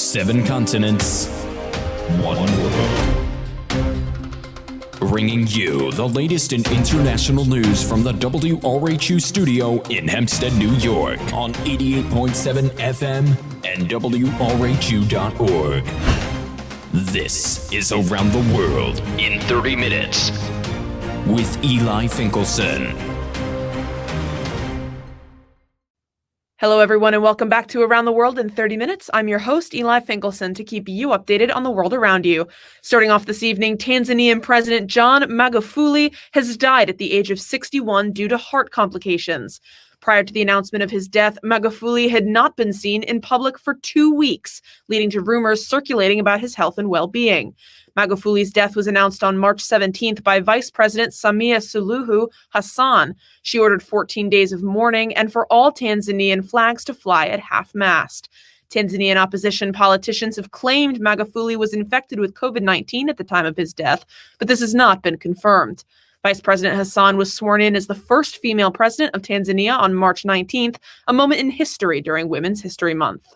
7 continents, 1 world. Bringing you the latest in international news from the WRHU studio in Hempstead, New York on 88.7 FM and WRHU.org. This is Around the World in 30 minutes with Eli Finkelson. Hello, everyone, and welcome back to Around the World in 30 Minutes. I'm your host, Eli Finkelson, to keep you updated on the world around you. Starting off this evening, Tanzanian President John Magufuli has died at the age of 61 due to heart complications. Prior to the announcement of his death, Magufuli had not been seen in public for 2 weeks, leading to rumors circulating about his health and well-being. Magufuli's death was announced on March 17th by Vice President Samia Suluhu Hassan. She ordered 14 days of mourning and for all Tanzanian flags to fly at half-mast. Tanzanian opposition politicians have claimed Magufuli was infected with COVID-19 at the time of his death, but this has not been confirmed. Vice President Hassan was sworn in as the first female president of Tanzania on March 19th, a moment in history during Women's History Month.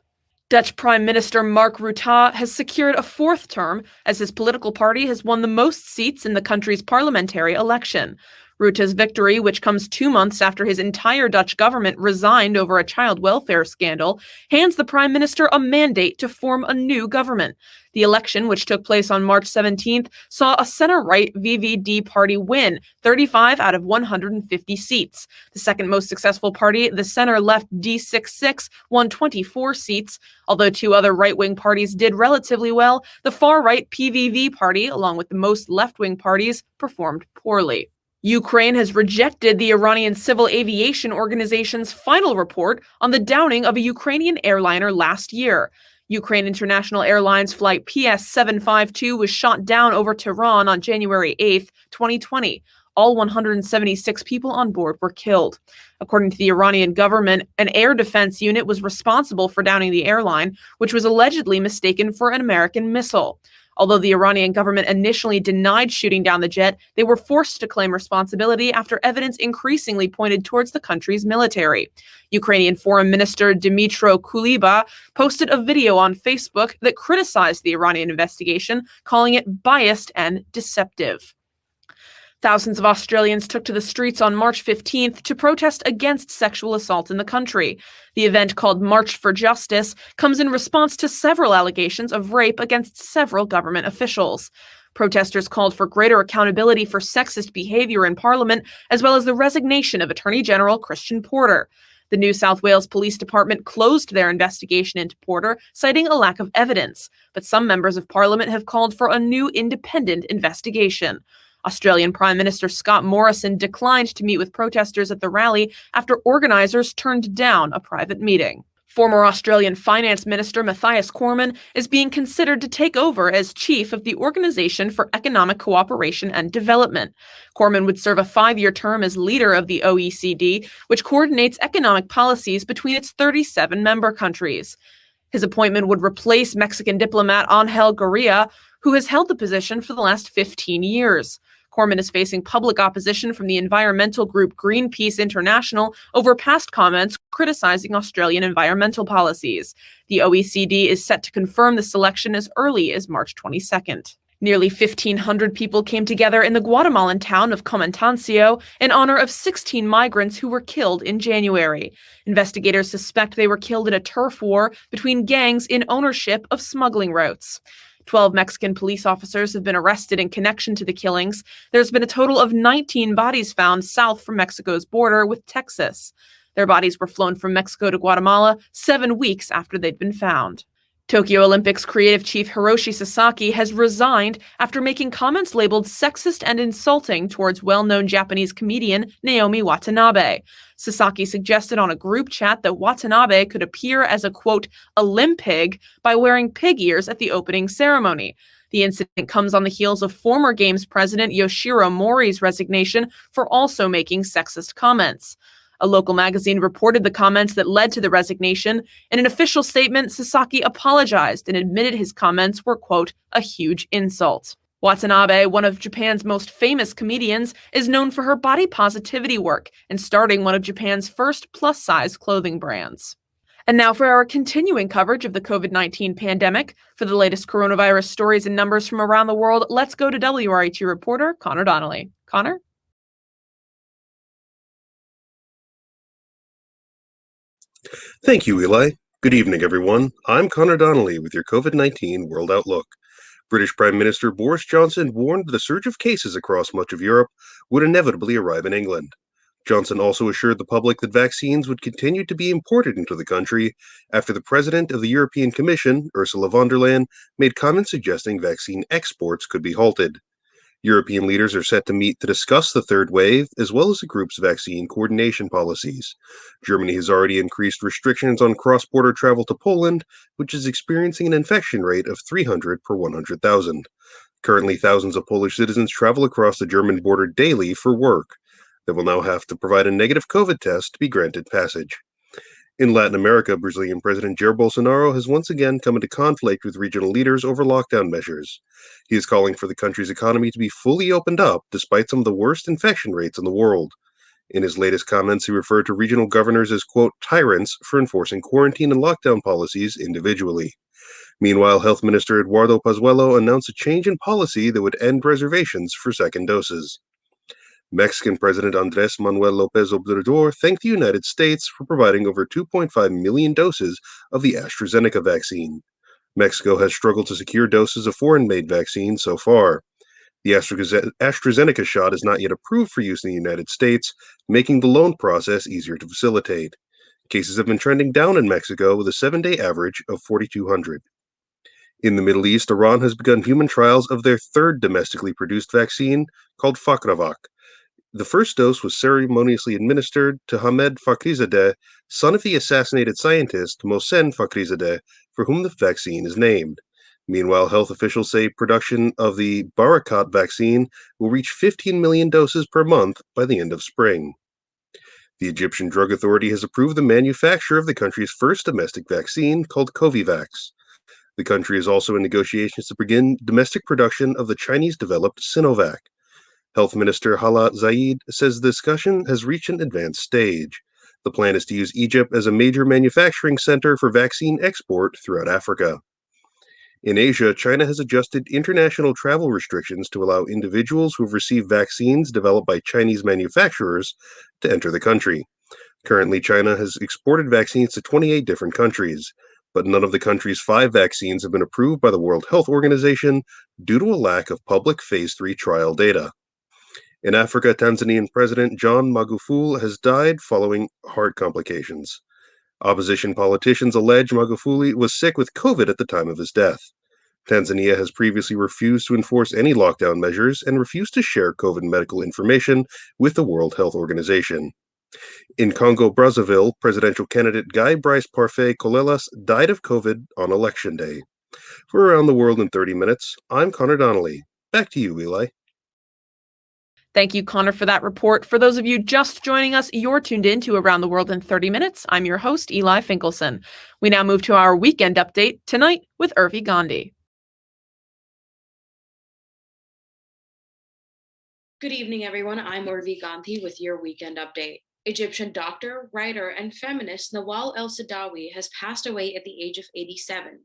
Dutch Prime Minister Mark Rutte has secured a fourth term as his political party has won the most seats in the country's parliamentary election. Rutte's victory, which comes 2 months after his entire Dutch government resigned over a child welfare scandal, hands the Prime Minister a mandate to form a new government. The election, which took place on March 17th, saw a center-right VVD party win 35 out of 150 seats. The second most successful party, the center-left D66, won 24 seats. Although 2 other right-wing parties did relatively well, the far-right PVV party, along with the most left-wing parties, performed poorly. Ukraine has rejected the Iranian Civil Aviation Organization's final report on the downing of a Ukrainian airliner last year. Ukraine International Airlines flight PS-752 was shot down over Tehran on January 8, 2020. All 176 people on board were killed. According to the Iranian government, an air defense unit was responsible for downing the airline, which was allegedly mistaken for an American missile. Although the Iranian government initially denied shooting down the jet, they were forced to claim responsibility after evidence increasingly pointed towards the country's military. Ukrainian Foreign Minister Dmytro Kuleba posted a video on Facebook that criticized the Iranian investigation, calling it biased and deceptive. Thousands of Australians took to the streets on March 15th to protest against sexual assault in the country. The event, called March for Justice, comes in response to several allegations of rape against several government officials. Protesters called for greater accountability for sexist behavior in Parliament, as well as the resignation of Attorney General Christian Porter. The New South Wales Police Department closed their investigation into Porter, citing a lack of evidence, but some members of Parliament have called for a new independent investigation. Australian Prime Minister Scott Morrison declined to meet with protesters at the rally after organisers turned down a private meeting. Former Australian Finance Minister Matthias Cormann is being considered to take over as chief of the Organisation for Economic Cooperation and Development. Cormann would serve a 5-year term as leader of the OECD, which coordinates economic policies between its 37 member countries. His appointment would replace Mexican diplomat Angel Gurria, who has held the position for the last 15 years. Cormann is facing public opposition from the environmental group Greenpeace International over past comments criticizing Australian environmental policies. The OECD is set to confirm the selection as early as March 22nd. Nearly 1,500 people came together in the Guatemalan town of Comantancio in honor of 16 migrants who were killed in January. Investigators suspect they were killed in a turf war between gangs in ownership of smuggling routes. 12 Mexican police officers have been arrested in connection to the killings. There's been a total of 19 bodies found south from Mexico's border with Texas. Their bodies were flown from Mexico to Guatemala 7 weeks after they'd been found. Tokyo Olympics creative chief Hiroshi Sasaki has resigned after making comments labeled sexist and insulting towards well-known Japanese comedian Naomi Watanabe. Sasaki suggested on a group chat that Watanabe could appear as a, quote, Olympig by wearing pig ears at the opening ceremony. The incident comes on the heels of former Games president Yoshiro Mori's resignation for also making sexist comments. A local magazine reported the comments that led to the resignation. In an official statement, Sasaki apologized and admitted his comments were, quote, a huge insult. Watanabe, one of Japan's most famous comedians, is known for her body positivity work and starting one of Japan's first plus-size clothing brands. And now for our continuing coverage of the COVID-19 pandemic. For the latest coronavirus stories and numbers from around the world, let's go to WRHU reporter Conor Donnelly. Conor? Thank you, Eli. Good evening, everyone. I'm Conor Donnelly with your COVID-19 World Outlook. British Prime Minister Boris Johnson warned that a surge of cases across much of Europe would inevitably arrive in England. Johnson also assured the public that vaccines would continue to be imported into the country after the President of the European Commission, Ursula von der Leyen, made comments suggesting vaccine exports could be halted. European leaders are set to meet to discuss the third wave, as well as the group's vaccine coordination policies. Germany has already increased restrictions on cross-border travel to Poland, which is experiencing an infection rate of 300 per 100,000. Currently, thousands of Polish citizens travel across the German border daily for work. They will now have to provide a negative COVID test to be granted passage. In Latin America, Brazilian President Jair Bolsonaro has once again come into conflict with regional leaders over lockdown measures. He is calling for the country's economy to be fully opened up despite some of the worst infection rates in the world. In his latest comments, he referred to regional governors as, quote, tyrants for enforcing quarantine and lockdown policies individually. Meanwhile, Health Minister Eduardo Pazuello announced a change in policy that would end reservations for second doses. Mexican President Andrés Manuel López Obrador thanked the United States for providing over 2.5 million doses of the AstraZeneca vaccine. Mexico has struggled to secure doses of foreign-made vaccines so far. The AstraZeneca shot is not yet approved for use in the United States, making the loan process easier to facilitate. Cases have been trending down in Mexico with a 7-day average of 4,200. In the Middle East, Iran has begun human trials of their third domestically produced vaccine, called Fakhravak. The first dose was ceremoniously administered to Hamed Fakhrizadeh, son of the assassinated scientist Mohsen Fakhrizadeh, for whom the vaccine is named. Meanwhile, health officials say production of the Barakat vaccine will reach 15 million doses per month by the end of spring. The Egyptian Drug Authority has approved the manufacture of the country's first domestic vaccine, called Covivax. The country is also in negotiations to begin domestic production of the Chinese-developed Sinovac. Health Minister Hala Zaid says the discussion has reached an advanced stage. The plan is to use Egypt as a major manufacturing center for vaccine export throughout Africa. In Asia, China has adjusted international travel restrictions to allow individuals who have received vaccines developed by Chinese manufacturers to enter the country. Currently, China has exported vaccines to 28 different countries, but none of the country's 5 vaccines have been approved by the World Health Organization due to a lack of public Phase 3 trial data. In Africa, Tanzanian President John Magufuli has died following heart complications. Opposition politicians allege Magufuli was sick with COVID at the time of his death. Tanzania has previously refused to enforce any lockdown measures and refused to share COVID medical information with the World Health Organization. In Congo-Brazzaville, presidential candidate Guy Brice Parfait Colelas died of COVID on Election Day. For Around the World in 30 Minutes, I'm Conor Donnelly. Back to you, Eli. Thank you, Conor, for that report. For those of you just joining us, you're tuned in to Around the World in 30 Minutes. I'm your host, Eli Finkelson. We now move to our weekend update tonight with Urvi Gandhi. Good evening, everyone. I'm Urvi Gandhi with your weekend update. Egyptian doctor, writer, and feminist Nawal El-Saadawi has passed away at the age of 87.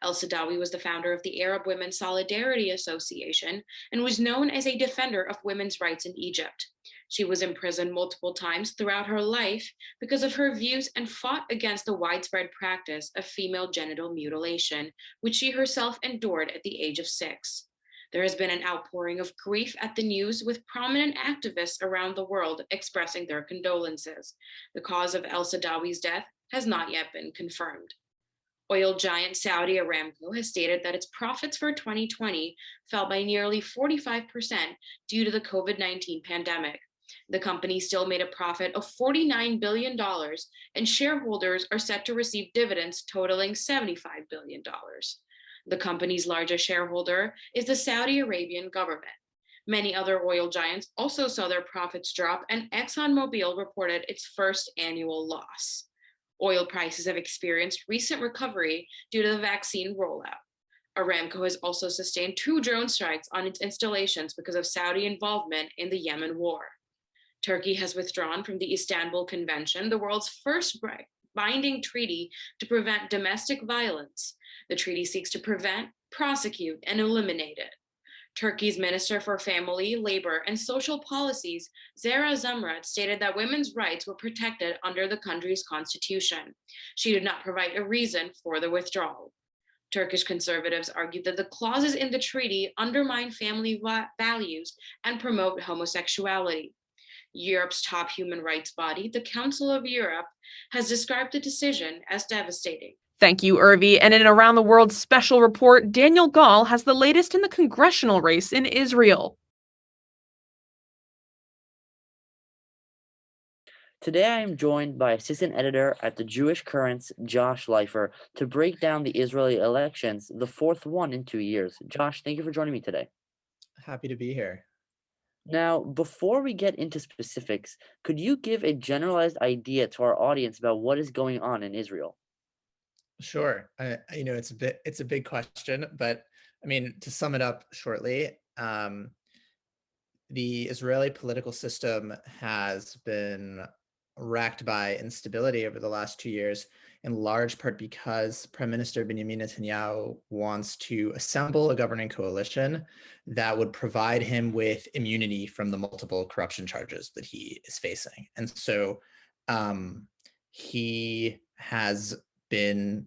El-Saadawi was the founder of the Arab Women's Solidarity Association and was known as a defender of women's rights in Egypt. She was imprisoned multiple times throughout her life because of her views and fought against the widespread practice of female genital mutilation, which she herself endured at the age of 6. There has been an outpouring of grief at the news, with prominent activists around the world expressing their condolences. The cause of El-Saadawi's death has not yet been confirmed. Oil giant Saudi Aramco has stated that its profits for 2020 fell by nearly 45% due to the COVID-19 pandemic. The company still made a profit of $49 billion, and shareholders are set to receive dividends totaling $75 billion. The company's largest shareholder is the Saudi Arabian government. Many other oil giants also saw their profits drop, and ExxonMobil reported its first annual loss. Oil prices have experienced recent recovery due to the vaccine rollout. Aramco has also sustained 2 drone strikes on its installations because of Saudi involvement in the Yemen war. Turkey has withdrawn from the Istanbul Convention, the world's first binding treaty to prevent domestic violence. The treaty seeks to prevent, prosecute, and eliminate it. Turkey's Minister for Family, Labor, and Social Policies, Zehra Zamrat, stated that women's rights were protected under the country's constitution. She did not provide a reason for the withdrawal. Turkish conservatives argued that the clauses in the treaty undermine family values and promote homosexuality. Europe's top human rights body, the Council of Europe, has described the decision as devastating. Thank you, Urvi. And in an Around the World special report, Daniel Gall has the latest in the congressional race in Israel. Today I am joined by assistant editor at the Jewish Currents, Josh Leifer, to break down the Israeli elections, the fourth one in 2 years. Josh, thank you for joining me today. Happy to be here. Now, before we get into specifics, could you give a generalized idea to our audience about what is going on in Israel? Sure. It's a big question, but I mean, to sum it up shortly, the Israeli political system has been racked by instability over the last 2 years, in large part because Prime Minister Benjamin Netanyahu wants to assemble a governing coalition that would provide him with immunity from the multiple corruption charges that he is facing. And so he has been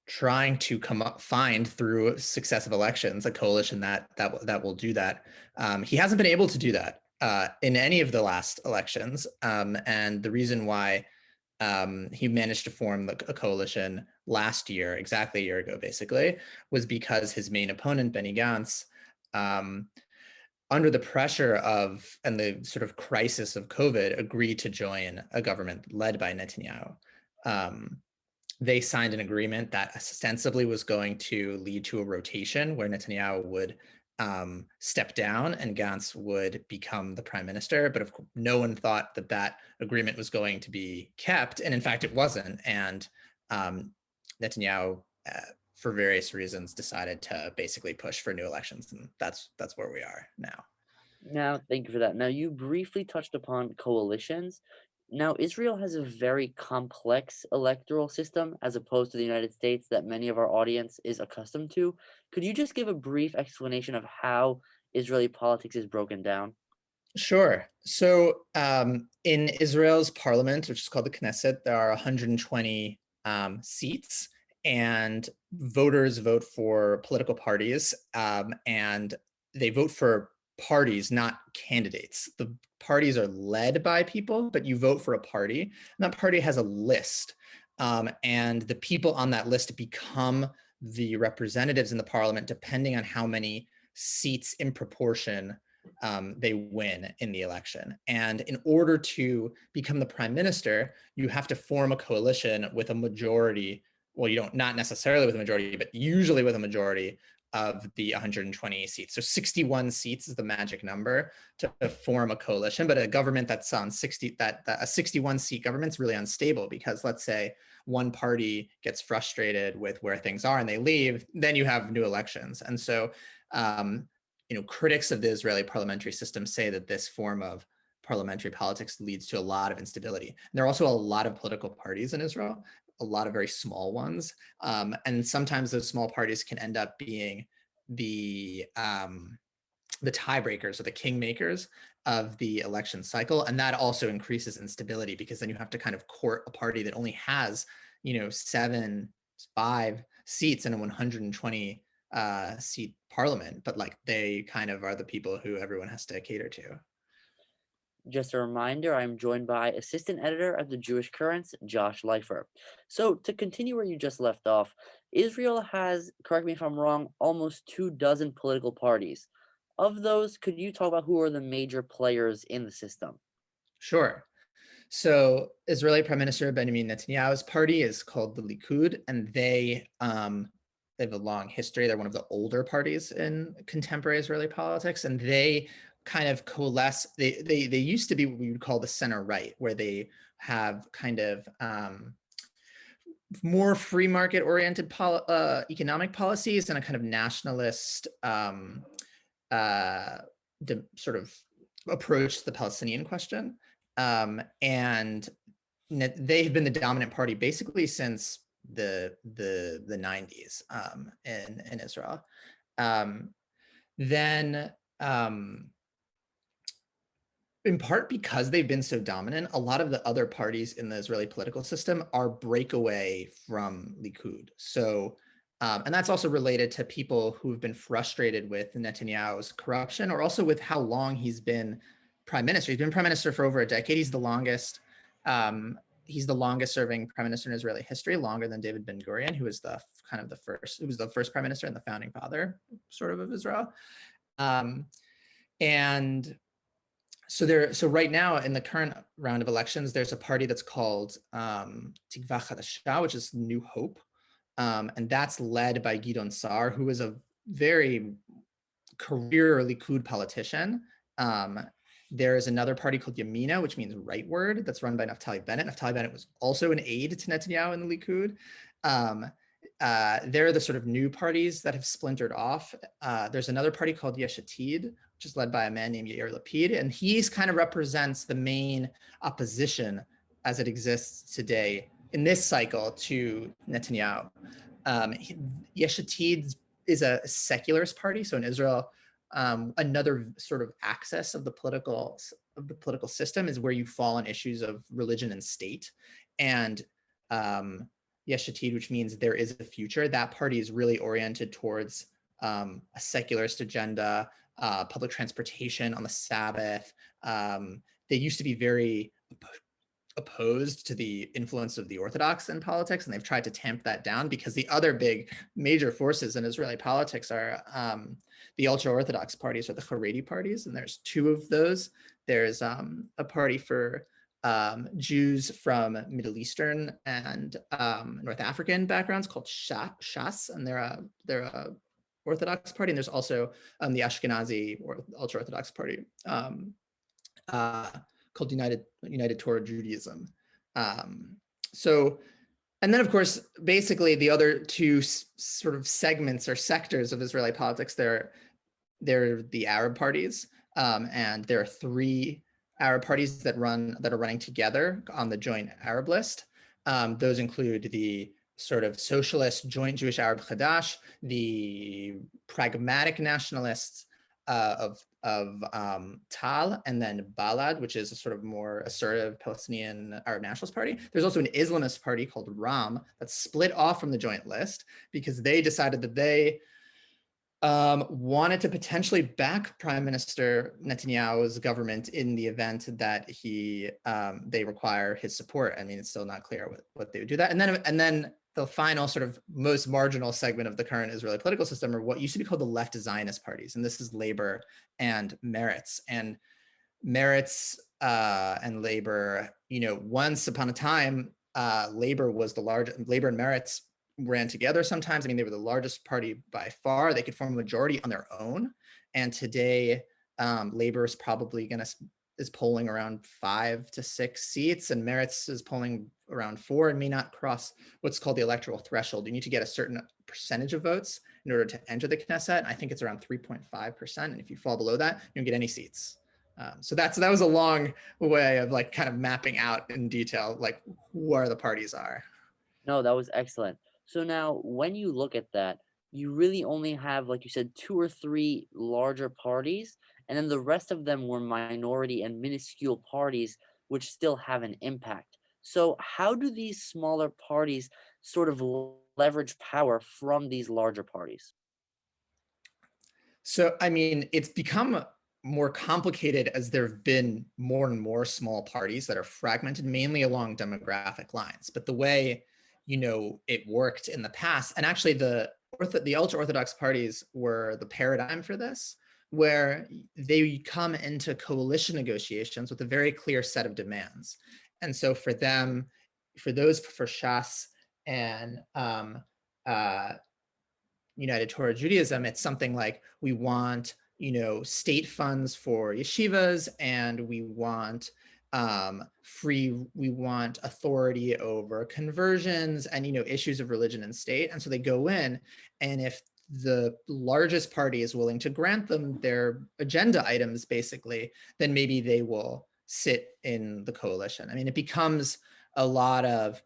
trying to find through successive elections a coalition that will do that. He hasn't been able to do that in any of the last elections, and the reason why he managed to form a coalition last year, exactly a year ago, basically, was because his main opponent, Benny Gantz, under the pressure of and the sort of crisis of COVID, agreed to join a government led by Netanyahu. They signed an agreement that ostensibly was going to lead to a rotation where Netanyahu would step down and Gantz would become the prime minister. But of course, no one thought that that agreement was going to be kept. And in fact, it wasn't. And Netanyahu, for various reasons, decided to basically push for new elections. And that's where we are now. Now, thank you for that. Now, you briefly touched upon coalitions. Now, Israel has a very complex electoral system as opposed to the United States that many of our audience is accustomed to. Could you just give a brief explanation of how Israeli politics is broken down? Sure. So in Israel's parliament, which is called the Knesset, there are 120 seats, and voters vote for political parties, and they vote for parties, not candidates. The parties are led by people, but you vote for a party, and that party has a list. And the people on that list become the representatives in the parliament, depending on how many seats in proportion they win in the election. And in order to become the prime minister, you have to form a coalition with a majority. Well, you don't, not necessarily with a majority, but usually with a majority of the 120 seats. So 61 seats is the magic number to form a coalition, but a government that's on 60, a 61 seat government's really unstable, because let's say one party gets frustrated with where things are and they leave, then you have new elections. And so, critics of the Israeli parliamentary system say that this form of parliamentary politics leads to a lot of instability. And there are also a lot of political parties in Israel, a lot of very small ones. And sometimes those small parties can end up being the tiebreakers or the kingmakers of the election cycle. And that also increases instability, because then you have to kind of court a party that only has, 5 seats in a 120 seat parliament, but like they kind of are the people who everyone has to cater to. Just a reminder, I'm joined by assistant editor at the Jewish Currents, Josh Leifer. So to continue where you just left off, Israel has, correct me if I'm wrong, almost 24 political parties. Of those, could you talk about who are the major players in the system? Sure. So Israeli Prime Minister Benjamin Netanyahu's party is called the Likud, and they have a long history. They're one of the older parties in contemporary Israeli politics, and they kind of coalesce. They used to be what we would call the center right, where they have kind of more free market oriented economic policies and a kind of nationalist sort of approach to the Palestinian question. And they've been the dominant party basically since the 90s in Israel. Then in part because they've been so dominant, a lot of the other parties in the Israeli political system are breakaway from Likud. So, and that's also related to people who've been frustrated with Netanyahu's corruption, or also with how long he's been prime minister. He's been prime minister for over a decade. He's the longest serving prime minister in Israeli history, longer than David Ben-Gurion, who was the first prime minister and the founding father, sort of Israel. And so right now in the current round of elections, there's a party that's called Tikva Chadasha, which is New Hope. And that's led by Gidon Sa'ar, who is a very career Likud politician. There is another party called Yamina, which means rightward, that's run by Naftali Bennett. Naftali Bennett was also an aide to Netanyahu in the Likud. They're the sort of new parties that have splintered off. There's another party called Yesh Atid, which is led by a man named Yair Lapid, and he's kind of represents the main opposition as it exists today in this cycle to Netanyahu. Yesh Atid is a secularist party, so in Israel, another sort of axis of the political system is where you fall on issues of religion and state, and Yesh Atid, which means there is a future. That party is really oriented towards a secularist agenda, public transportation on the Sabbath. They used to be very opposed to the influence of the Orthodox in politics, and they've tried to tamp that down because the other big major forces in Israeli politics are the ultra-Orthodox parties or the Haredi parties, and there's two of those. There's a party for Jews from Middle Eastern and North African backgrounds called Shas, and they're a Orthodox party, and there's also the Ashkenazi or ultra-Orthodox party called United Torah Judaism. So, and then of course, basically the other two sort of segments or sectors of Israeli politics, they're the Arab parties, and there are three Arab parties that are running together on the joint Arab list. Those include the sort of socialist joint Jewish Arab Hadash, the pragmatic nationalists of Tal, and then Balad, which is a sort of more assertive Palestinian Arab Nationalist Party. There's also an Islamist party called Ram that's split off from the joint list because they decided that they wanted to potentially back Prime Minister Netanyahu's government in the event that they require his support. I mean, it's still not clear what they would do that. And then the final sort of most marginal segment of the current Israeli political system are what used to be called the left Zionist parties. And this is Labor and Meretz. And Meretz and Labor, once upon a time, Labor was the largest. Labor and Meretz ran together sometimes. I mean, they were the largest party by far. They could form a majority on their own. And today, Labor is probably is polling around 5 to 6 seats, and Meretz is polling around 4 and may not cross what's called the electoral threshold. You need to get a certain percentage of votes in order to enter the Knesset. I think it's around 3.5%, and if you fall below that, you don't get any seats. So that was a long way of kind of mapping out in detail where the parties are. No, that was excellent. So now when you look at that, you really only have, like you said, 2 or 3 larger parties, and then the rest of them were minority and minuscule parties which still have an impact. So how do these smaller parties sort of leverage power from these larger parties? So, I mean, it's become more complicated as there have been more and more small parties that are fragmented mainly along demographic lines. But the way, it worked in the past, and actually the ultra-Orthodox parties were the paradigm for this, where they come into coalition negotiations with a very clear set of demands. And so for Shas and United Torah Judaism, it's something like we want, state funds for yeshivas, and we want authority over conversions and, issues of religion and state. And so they go in, and if the largest party is willing to grant them their agenda items, basically, then maybe they will sit in the coalition. I mean, it becomes a lot of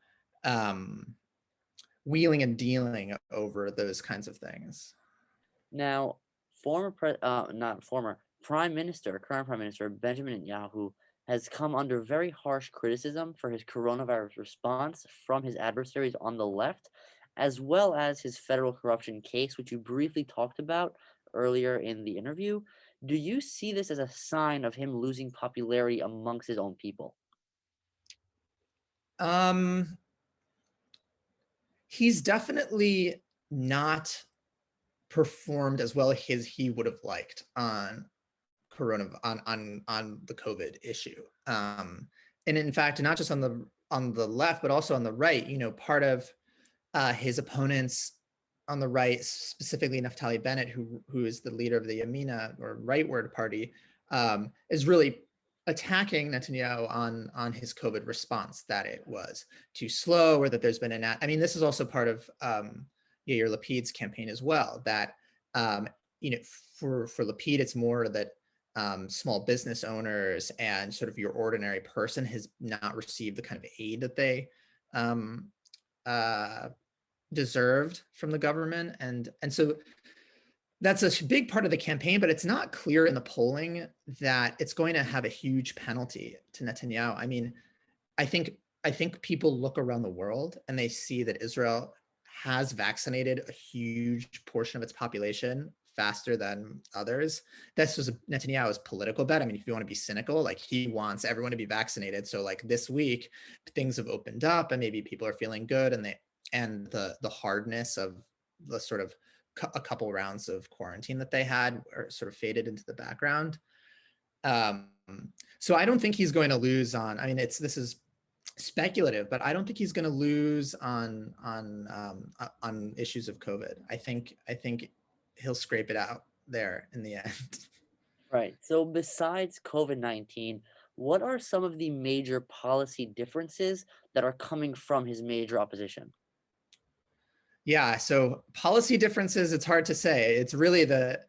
wheeling and dealing over those kinds of things. Now, not former, current Prime Minister Benjamin Netanyahu has come under very harsh criticism for his coronavirus response from his adversaries on the left, as well as his federal corruption case, which you briefly talked about earlier in the interview. Do you see this as a sign of him losing popularity amongst his own people? He's definitely not performed as well as he would have liked on the COVID issue. And in fact, not just on the left, but also on the right, part of his opponents on the right, specifically Naftali Bennett, who is the leader of the Yamina or rightward party, is really attacking Netanyahu on his COVID response, that it was too slow, or that there's been this is also part of Yair Lapid's campaign as well, that for Lapid, it's more that small business owners and sort of your ordinary person has not received the kind of aid that they deserved from the government. And so that's a big part of the campaign, but it's not clear in the polling that it's going to have a huge penalty to Netanyahu. I think people look around the world and they see that Israel has vaccinated a huge portion of its population faster than others. This was Netanyahu's political bet. If you want to be cynical, like, he wants everyone to be vaccinated. So like this week, things have opened up and maybe people are feeling good, and the hardness of the sort of a couple rounds of quarantine that they had are sort of faded into the background. So I don't think he's going to lose on, this is speculative, but I don't think he's going to lose on issues of COVID. I think he'll scrape it out there in the end. Right. So besides COVID-19, what are some of the major policy differences that are coming from his major opposition? Yeah, so policy differences, it's hard to say. It's really the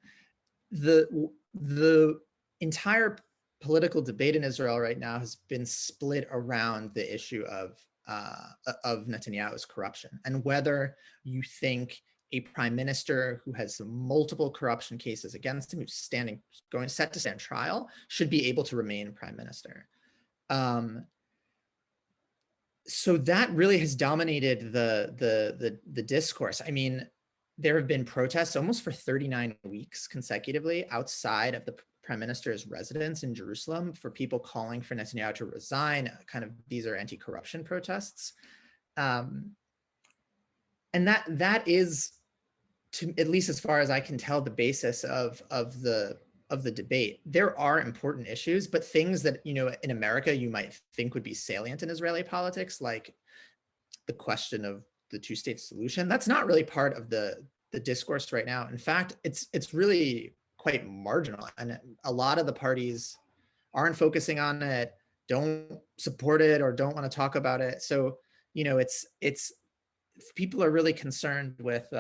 entire political debate in Israel right now has been split around the issue of Netanyahu's corruption, and whether you think a prime minister who has multiple corruption cases against him, who's set to stand trial, should be able to remain prime minister. So that really has dominated the discourse. There have been protests almost for 39 weeks consecutively outside of the prime minister's residence in Jerusalem for people calling for Netanyahu to resign. These are anti-corruption protests. And that is, at least as far as I can tell, the basis of the debate. There are important issues, but things that, in America, you might think would be salient in Israeli politics, like the question of the two-state solution, that's not really part of the discourse right now. In fact, it's really quite marginal, and a lot of the parties aren't focusing on it, don't support it, or don't want to talk about it. So, it's people are really concerned with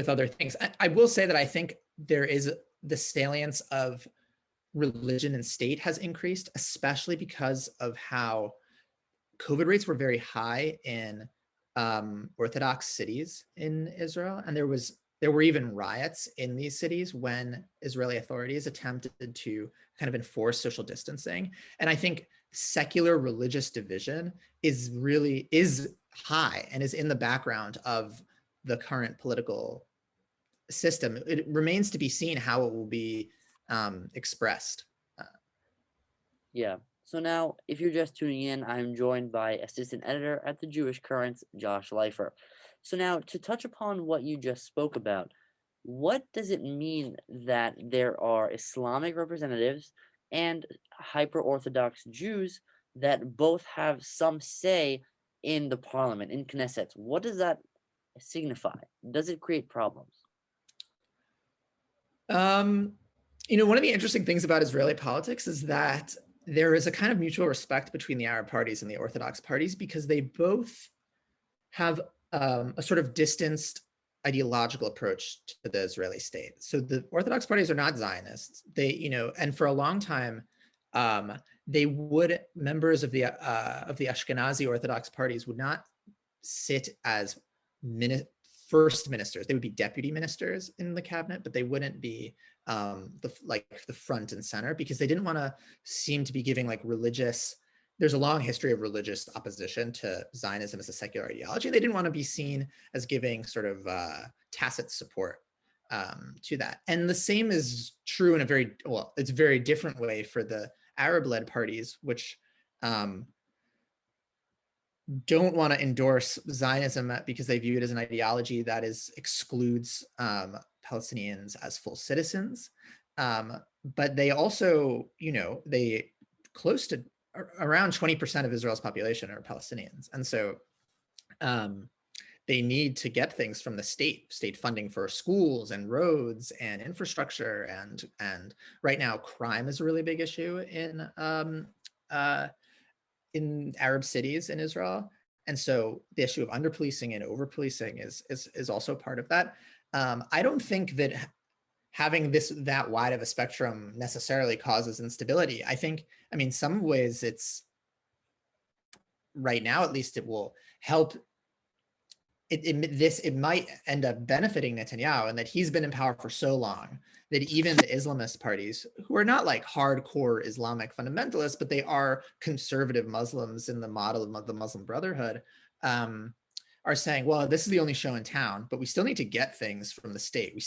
other things. I will say that I think there is the salience of religion and state has increased, especially because of how COVID rates were very high in Orthodox cities in Israel. And there were even riots in these cities when Israeli authorities attempted to kind of enforce social distancing. And I think secular religious division is high and is in the background of the current political system. It remains to be seen how it will be expressed. Yeah. So now, if you're just tuning in, I'm joined by assistant editor at the Jewish Currents, Josh Leifer. So now, to touch upon what you just spoke about, what does it mean that there are Islamic representatives and hyper-Orthodox Jews that both have some say in the parliament, in Knesset? What does that signify? Does it create problems? One of the interesting things about Israeli politics is that there is a kind of mutual respect between the Arab parties and the Orthodox parties, because they both have a sort of distanced ideological approach to the Israeli state. So the Orthodox parties are not Zionists. And for a long time, members of the Ashkenazi Orthodox parties would not sit as first ministers. They would be deputy ministers in the cabinet, but they wouldn't be the front and center, because they didn't want to seem to be giving like religious. There's a long history of religious opposition to Zionism as a secular ideology. They didn't want to be seen as giving sort of tacit support to that. And the same is true in it's a very different way for the Arab-led parties, which don't want to endorse Zionism because they view it as an ideology that excludes Palestinians as full citizens. But they also, they close to around 20% of Israel's population are Palestinians. And so they need to get things from the state funding for schools and roads and infrastructure. And right now, crime is a really big issue in Arab cities in Israel. And so the issue of underpolicing and overpolicing is also part of that. I don't think that having that wide of a spectrum necessarily causes instability. I mean, some ways it's, right now at least, it will help. It might end up benefiting Netanyahu, and that he's been in power for so long that even the Islamist parties, who are not like hardcore Islamic fundamentalists, but they are conservative Muslims in the model of the Muslim Brotherhood, are saying, well, this is the only show in town, but we still need to get things from the state. We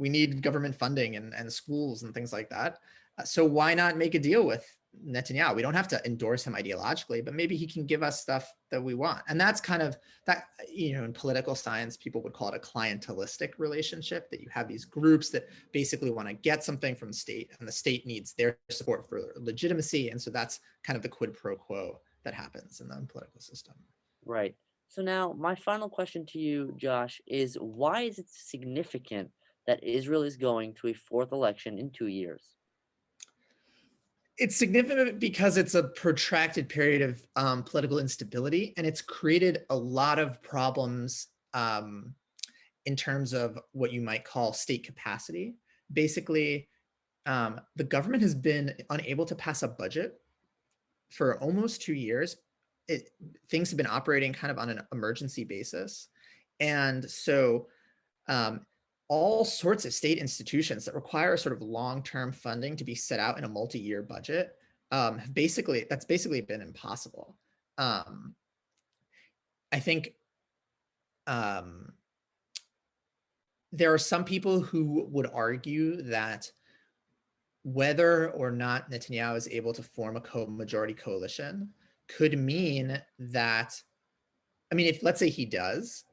need government funding and schools and things like that. So why not make a deal with Netanyahu? We don't have to endorse him ideologically, but maybe he can give us stuff that we want. And that's kind of that, in political science, people would call it a clientelistic relationship, that you have these groups that basically want to get something from the state, and the state needs their support for legitimacy. And so that's kind of the quid pro quo that happens in the political system. Right. So now my final question to you, Josh, is why is it significant that Israel is going to a fourth election in 2 years? It's significant because it's a protracted period of political instability, and it's created a lot of problems in terms of what you might call state capacity. Basically, the government has been unable to pass a budget for almost 2 years. Things have been operating kind of on an emergency basis. And so all sorts of state institutions that require sort of long-term funding to be set out in a multi-year budget, that's basically been impossible. I think there are some people who would argue that whether or not Netanyahu is able to form a majority coalition could mean that, if let's say he does,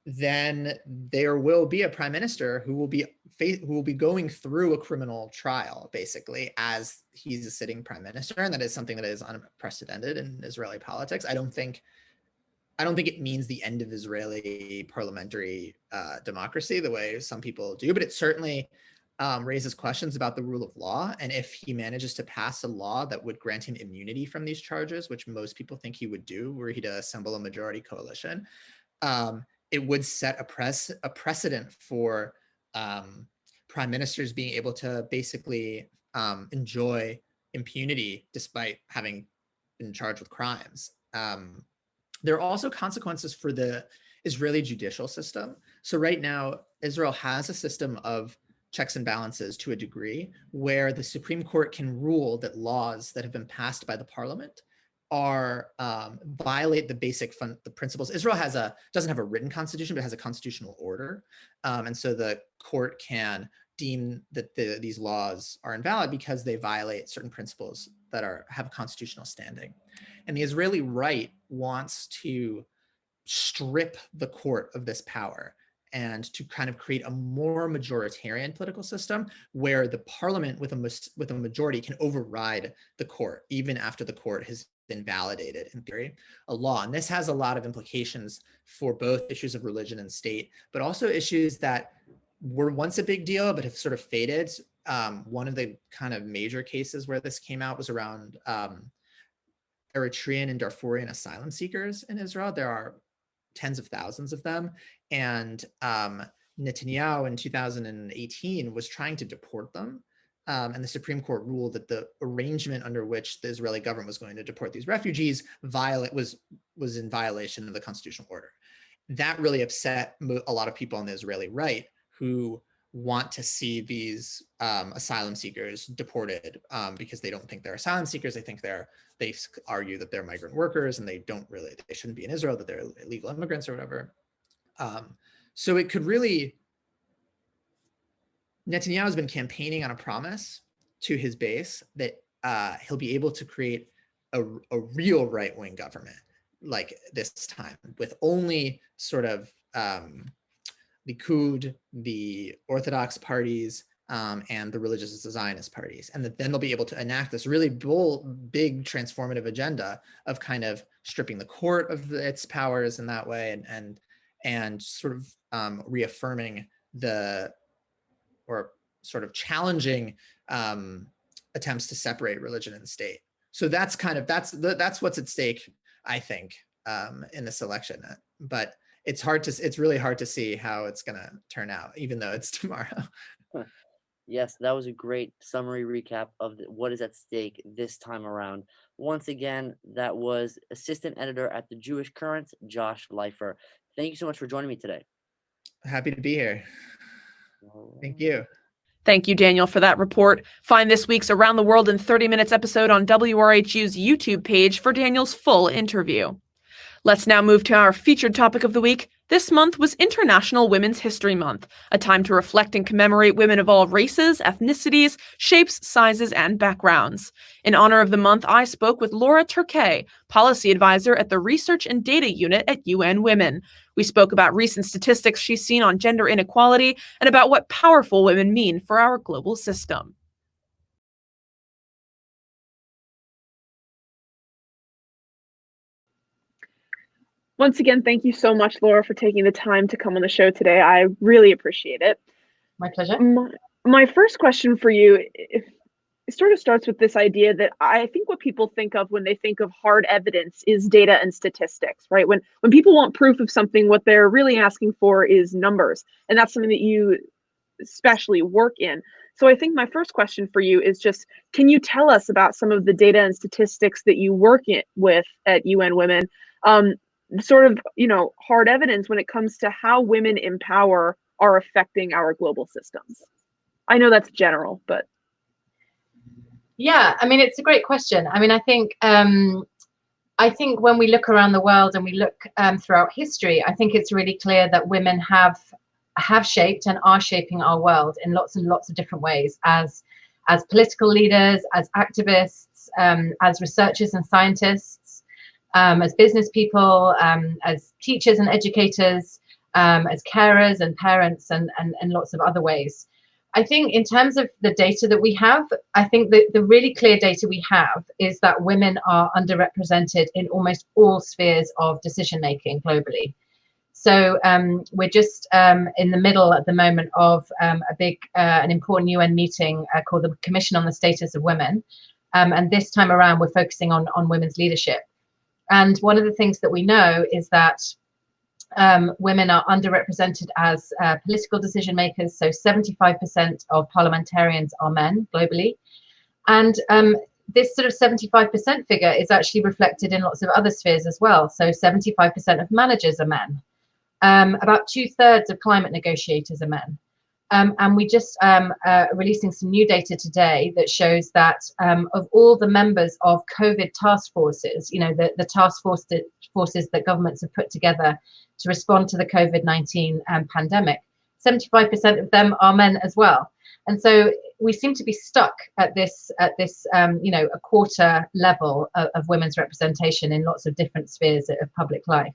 then there will be a prime minister who will be going through a criminal trial, basically, as he's a sitting prime minister, and that is something that is unprecedented in Israeli politics. I don't think it means the end of Israeli parliamentary democracy the way some people do, but it certainly raises questions about the rule of law. And if he manages to pass a law that would grant him immunity from these charges, which most people think he would do, were he to assemble a majority coalition, it would set a precedent for prime ministers being able to basically enjoy impunity despite having been charged with crimes. There are also consequences for the Israeli judicial system. So right now, Israel has a system of checks and balances to a degree where the Supreme Court can rule that laws that have been passed by the parliament violate the principles. Israel doesn't have a written constitution, but has a constitutional order. And so the court can deem that these laws are invalid because they violate certain principles that have constitutional standing. And the Israeli right wants to strip the court of this power and to kind of create a more majoritarian political system where the parliament with a majority can override the court, even after the court has invalidated, in theory, a law. And this has a lot of implications for both issues of religion and state, but also issues that were once a big deal but have sort of faded. One of the kind of major cases where this came out was around Eritrean and Darfurian asylum seekers in Israel. There are tens of thousands of them. And Netanyahu in 2018 was trying to deport them and the Supreme Court ruled that the arrangement under which the Israeli government was going to deport these refugees was in violation of the constitutional order. That really upset a lot of people on the Israeli right who want to see these asylum seekers deported because they don't think they're asylum seekers. They argue that they're migrant workers and they shouldn't be in Israel, that they're illegal immigrants or whatever. So it could really, Netanyahu has been campaigning on a promise to his base that he'll be able to create a real right-wing government like this time, with only sort of Likud, the Orthodox parties, and the religious Zionist parties. And then they'll be able to enact this really bold, big transformative agenda of kind of stripping the court of its powers in that way, and sort of reaffirming or sort of challenging attempts to separate religion and state. So that's what's at stake, I think, in this election. But it's really hard to see how it's going to turn out, even though it's tomorrow. Yes, that was a great summary recap of what is at stake this time around. Once again, that was assistant editor at the Jewish Currents, Josh Leifer. Thank you so much for joining me today. Happy to be here. Thank you. Thank you, Daniel, for that report. Find this week's Around the World in 30 Minutes episode on WRHU's YouTube page for Daniel's full interview. Let's now move to our featured topic of the week. This month was International Women's History Month, a time to reflect and commemorate women of all races, ethnicities, shapes, sizes, and backgrounds. In honor of the month, I spoke with Laura Turquet, policy advisor at the Research and Data Unit at UN Women. We spoke about recent statistics she's seen on gender inequality and about what powerful women mean for our global system. Once again, thank you so much, Laura, for taking the time to come on the show today. I really appreciate it. My pleasure. My first question for you, it sort of starts with this idea that I think what people think of when they think of hard evidence is data and statistics, right? When people want proof of something, what they're really asking for is numbers. And that's something that you especially work in. So I think my first question for you is just, can you tell us about some of the data and statistics that you work with at UN Women? Sort of, hard evidence when it comes to how women in power are affecting our global systems. I know that's general, but. Yeah, I mean, it's a great question. I mean, I think when we look around the world and we look throughout history, I think it's really clear that women have shaped and are shaping our world in lots and lots of different ways, as political leaders, as activists, as researchers and scientists, as business people, as teachers and educators, as carers and parents, and lots of other ways. I think in terms of the data that we have, I think that the really clear data we have is that women are underrepresented in almost all spheres of decision making globally. So we're just in the middle at the moment of an important UN meeting called the Commission on the Status of Women. And this time around, we're focusing on women's leadership. And one of the things that we know is that women are underrepresented as political decision makers. So 75% of parliamentarians are men globally. And this sort of 75% figure is actually reflected in lots of other spheres as well. So 75% of managers are men. About 2/3 of climate negotiators are men. And we just releasing some new data today that shows that of all the members of COVID task forces, the task forces that governments have put together to respond to the COVID-19 pandemic, 75% of them are men as well. And so we seem to be stuck at this a quarter level of women's representation in lots of different spheres of public life.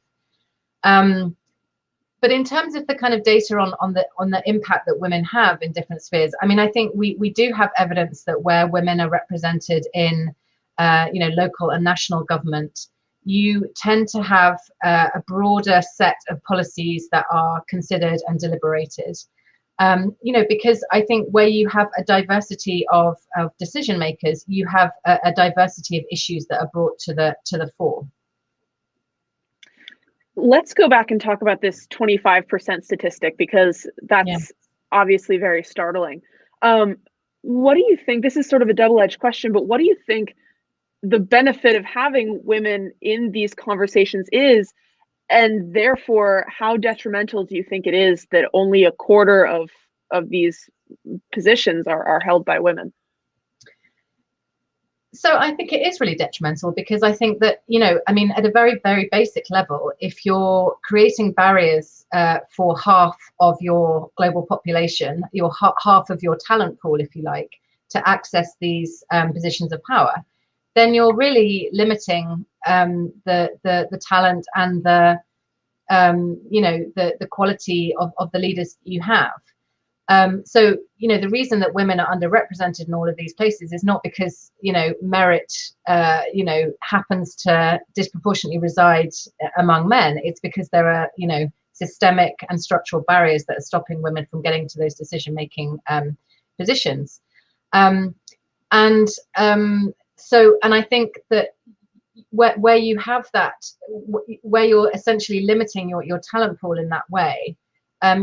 But in terms of the kind of data on the impact that women have in different spheres, I mean, I think we do have evidence that where women are represented in, local and national government, you tend to have a broader set of policies that are considered and deliberated. Because I think where you have a diversity of decision makers, you have a diversity of issues that are brought to the fore. Let's go back and talk about this 25% statistic, because that's obviously very startling. What do you think? This is sort of a double-edged question, but what do you think the benefit of having women in these conversations is, and therefore how detrimental do you think it is that only a quarter of these positions are held by women? So I think it is really detrimental, because I think that, I mean, at a very, very basic level, if you're creating barriers for half of your global population, your half of your talent pool, if you like, to access these positions of power, then you're really limiting the talent and the the quality of the leaders you have. So, the reason that women are underrepresented in all of these places is not because, merit, happens to disproportionately reside among men. It's because there are, systemic and structural barriers that are stopping women from getting to those decision-making positions. And I think that where you have that, where you're essentially limiting your talent pool in that way,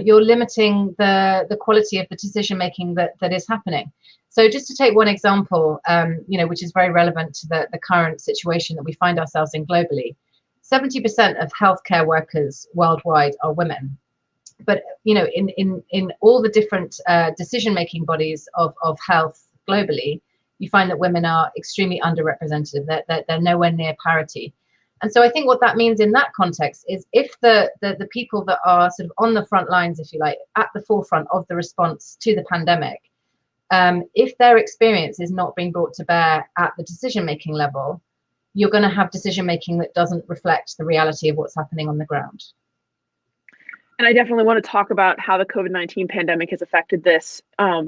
you're limiting the quality of the decision making that is happening. So just to take one example, which is very relevant to the current situation that we find ourselves in globally, 70% of healthcare workers worldwide are women. But in all the different decision making bodies of health globally, you find that women are extremely underrepresented. They're nowhere near parity. And so I think what that means in that context is, if the people that are sort of on the front lines, if you like, at the forefront of the response to the pandemic, if their experience is not being brought to bear at the decision-making level, you're going to have decision-making that doesn't reflect the reality of what's happening on the ground. And I definitely want to talk about how the COVID-19 pandemic has affected this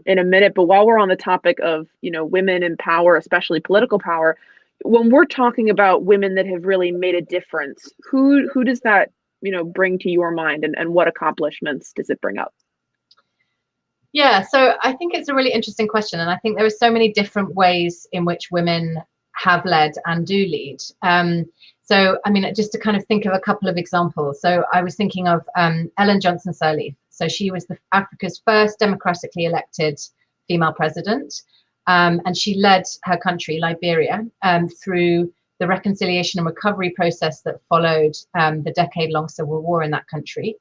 in a minute. But while we're on the topic of, women in power, especially political power, when we're talking about women that have really made a difference, who does that, bring to your mind, and what accomplishments does it bring up? Yeah, so I think it's a really interesting question. And I think there are so many different ways in which women have led and do lead. So, I mean, just to kind of think of a couple of examples. So I was thinking of Ellen Johnson Sirleaf. So she was Africa's first democratically elected female president. And she led her country, Liberia, through the reconciliation and recovery process that followed the decade-long civil war in that country.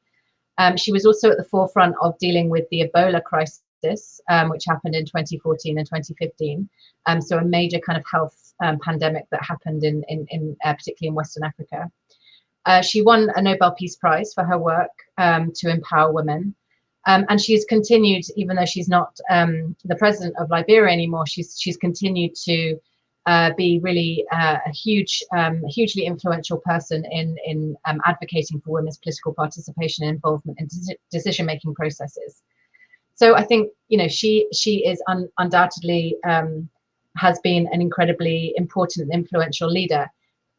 She was also at the forefront of dealing with the Ebola crisis, which happened in 2014 and 2015. So a major kind of health pandemic that happened in particularly in Western Africa. She won a Nobel Peace Prize for her work to empower women. And she's continued, even though she's not the president of Liberia anymore, she's continued to be really a hugely influential person in advocating for women's political participation and involvement in decision-making processes. So I think, she is undoubtedly has been an incredibly important and influential leader.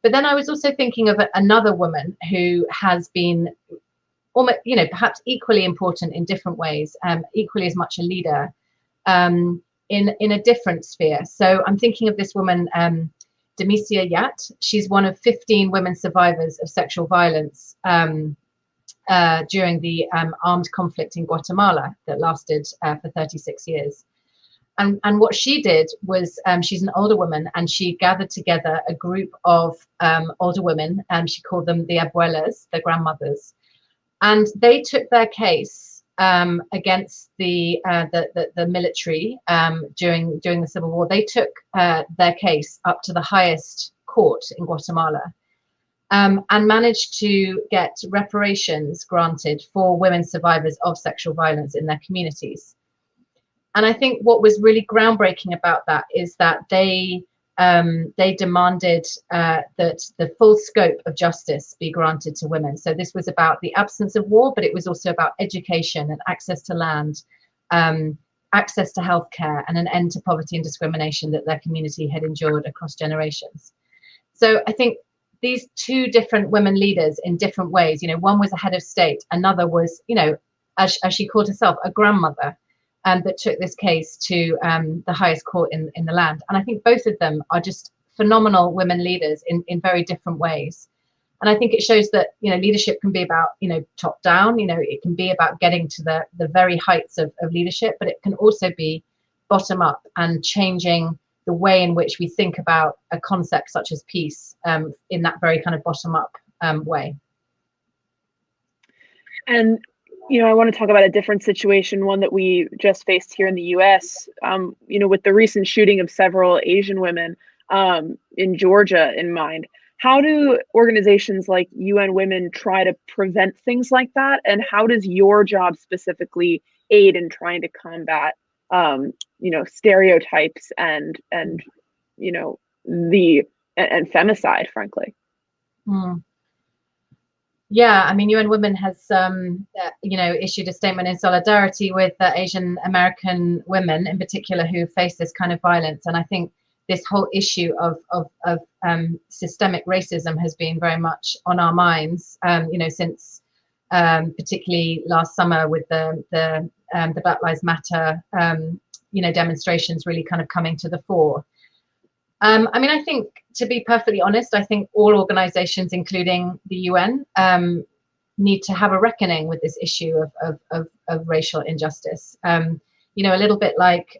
But then I was also thinking of another woman who has been almost, perhaps equally important in different ways, equally as much a leader in a different sphere. So I'm thinking of this woman, Demicia Yat. She's one of 15 women survivors of sexual violence during the armed conflict in Guatemala that lasted for 36 years. And what she did was, she's an older woman, and she gathered together a group of older women, she called them the abuelas, the grandmothers, and they took their case against the military during the Civil War. They took their case up to the highest court in Guatemala, and managed to get reparations granted for women survivors of sexual violence in their communities. And I think what was really groundbreaking about that is that they demanded that the full scope of justice be granted to women. So this was about the absence of war, but it was also about education and access to land, access to healthcare, and an end to poverty and discrimination that their community had endured across generations. So I think these two different women leaders in different ways, one was a head of state, another was, as she called herself, a grandmother, that took this case to the highest court in the land. And I think both of them are just phenomenal women leaders in very different ways. And I think it shows that, leadership can be about, top down, it can be about getting to the very heights of leadership, but it can also be bottom up and changing the way in which we think about a concept such as peace in that very kind of bottom up way. And, I want to talk about a different situation, one that we just faced here in the US, with the recent shooting of several Asian women in Georgia in mind. How do organizations like UN Women try to prevent things like that? And how does your job specifically aid in trying to combat, stereotypes and femicide, frankly? Yeah, I mean, UN Women has, issued a statement in solidarity with Asian American women in particular who face this kind of violence. And I think this whole issue of systemic racism has been very much on our minds, since particularly last summer with the Black Lives Matter, demonstrations really kind of coming to the fore. I think, to be perfectly honest, I think all organizations, including the UN, need to have a reckoning with this issue of racial injustice. A little bit like,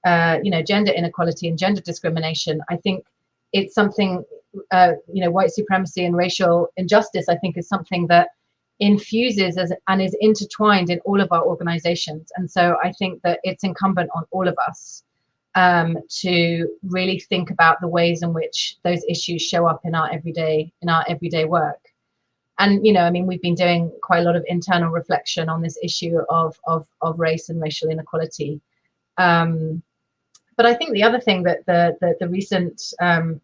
gender inequality and gender discrimination. I think it's something, white supremacy and racial injustice, I think, is something that infuses and is intertwined in all of our organizations. And so I think that it's incumbent on all of us to really think about the ways in which those issues show up in our everyday work. And we've been doing quite a lot of internal reflection on this issue of race and racial inequality. But I think the other thing that the recent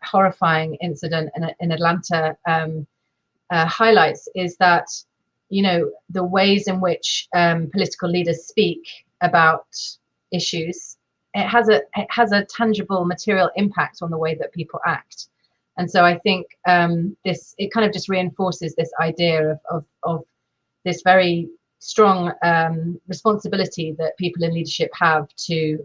horrifying incident in Atlanta highlights is that the ways in which political leaders speak about issues, it has a tangible material impact on the way that people act. And so I think it kind of just reinforces this idea of this very strong responsibility that people in leadership have to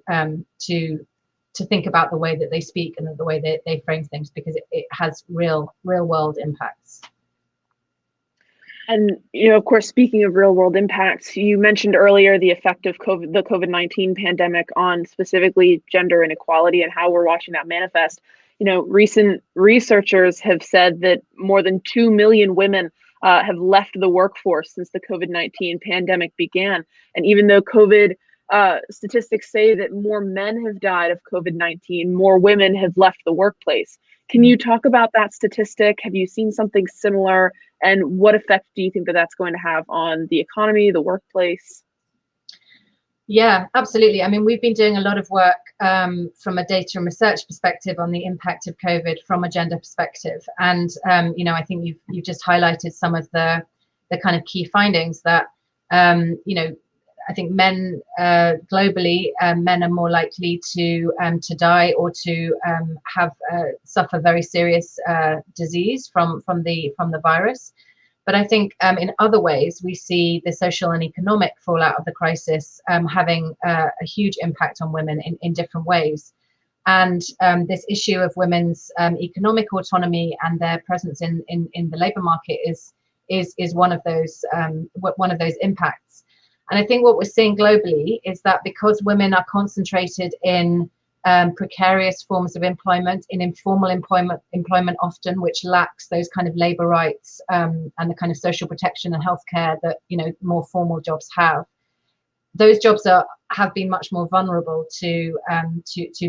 think about the way that they speak and the way that they frame things, because it has real world impacts. And, of course, speaking of real world impacts, you mentioned earlier the effect of the COVID-19 pandemic on specifically gender inequality and how we're watching that manifest. Recent researchers have said that more than 2 million women have left the workforce since the COVID-19 pandemic began. And even though COVID statistics say that more men have died of COVID-19, more women have left the workplace. Can you talk about that statistic? Have you seen something similar? And what effect do you think that that's going to have on the economy, the workplace? Yeah, absolutely. I mean, we've been doing a lot of work from a data and research perspective on the impact of COVID from a gender perspective. And, I think you've just highlighted some of the kind of key findings that, I think men globally, men are more likely to die or to suffer very serious disease from the virus. But I think in other ways, we see the social and economic fallout of the crisis having a huge impact on women in different ways. And this issue of women's economic autonomy and their presence in the labour market is one of those impacts. And I think what we're seeing globally is that because women are concentrated in precarious forms of employment, in informal employment often, which lacks those kind of labour rights and the kind of social protection and healthcare that more formal jobs have, those jobs have been much more vulnerable to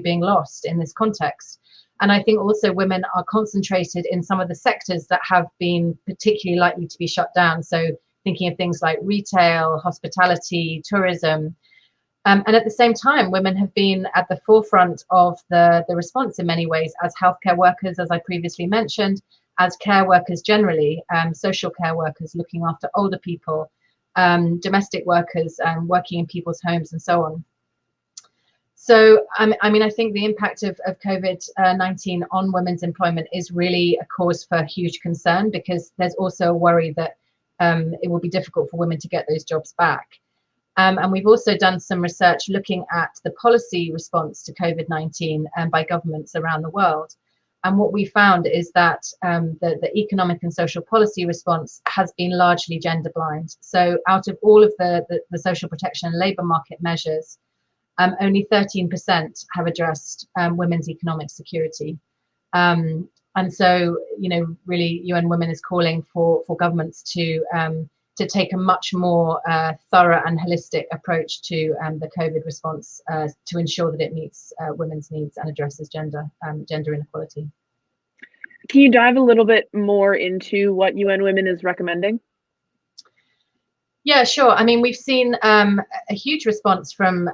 being lost in this context. And I think also women are concentrated in some of the sectors that have been particularly likely to be shut down. So thinking of things like retail, hospitality, tourism. And at the same time, women have been at the forefront of the response in many ways as healthcare workers, as I previously mentioned, as care workers generally, social care workers looking after older people, domestic workers working in people's homes and so on. So, I think the impact of COVID-19 on women's employment is really a cause for huge concern, because there's also a worry that it will be difficult for women to get those jobs back. And we've also done some research looking at the policy response to COVID-19 by governments around the world. And what we found is that the economic and social policy response has been largely gender blind. So out of all of the social protection and labour market measures, only 13% have addressed women's economic security. And so, really, UN Women is calling for governments to take a much more thorough and holistic approach to the COVID response to ensure that it meets women's needs and addresses gender inequality. Can you dive a little bit more into what UN Women is recommending? Yeah, sure. I mean, we've seen a huge response from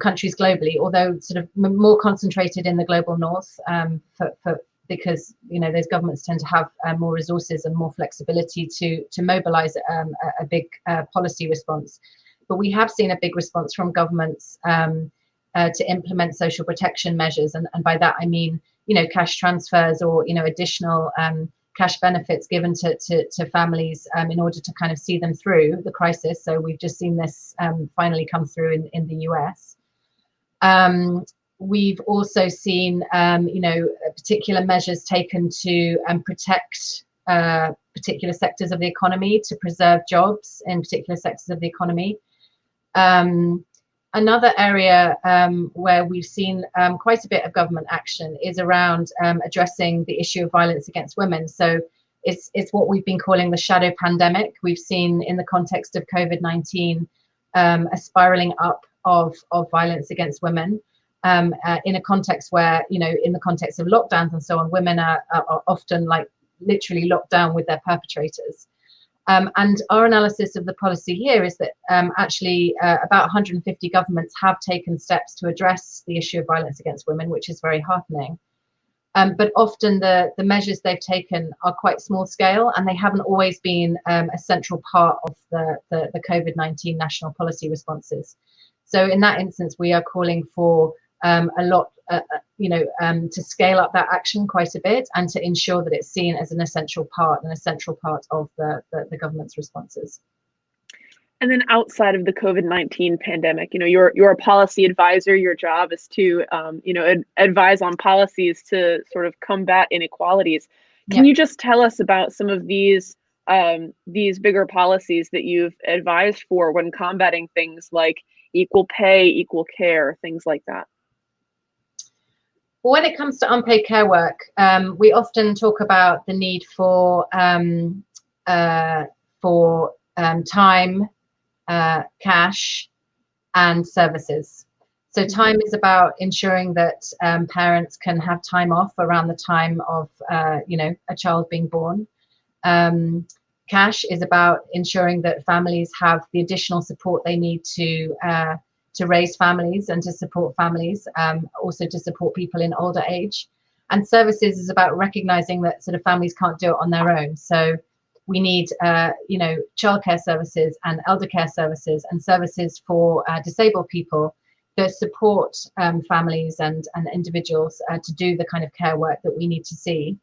countries globally, although sort of more concentrated in the global north, because those governments tend to have more resources and more flexibility to mobilize a big policy response. But we have seen a big response from governments to implement social protection measures, and by that I mean cash transfers or additional cash benefits given to families in order to kind of see them through the crisis. So we've just seen this finally come through in the US. We've also seen particular measures taken to protect particular sectors of the economy, to preserve jobs in particular sectors of the economy. Another area where we've seen quite a bit of government action is around addressing the issue of violence against women. So it's what we've been calling the shadow pandemic. We've seen in the context of COVID-19 a spiraling up of violence against women in a context where, in the context of lockdowns and so on, women are often literally locked down with their perpetrators. And our analysis of the policy here is that actually about 150 governments have taken steps to address the issue of violence against women, which is very heartening. But often the measures they've taken are quite small scale, and they haven't always been a central part of the COVID-19 national policy responses. So in that instance, we are calling for a lot, to scale up that action quite a bit and to ensure that it's seen as an essential part of the government's responses. And then outside of the COVID-19 pandemic, you're a policy advisor. Your job is to, advise on policies to sort of combat inequalities. Can you just tell us about some of these bigger policies that you've advised for when combating things like equal pay, equal care, things like that? When it comes to unpaid care work, we often talk about the need for time, cash, and services. So time is about ensuring that parents can have time off around the time of a child being born. Cash is about ensuring that families have the additional support they need to raise families and to support families, also to support people in older age. And services is about recognizing that sort of families can't do it on their own. So we need, childcare services and elder care services and services for disabled people that support families and individuals to do the kind of care work that we need to see.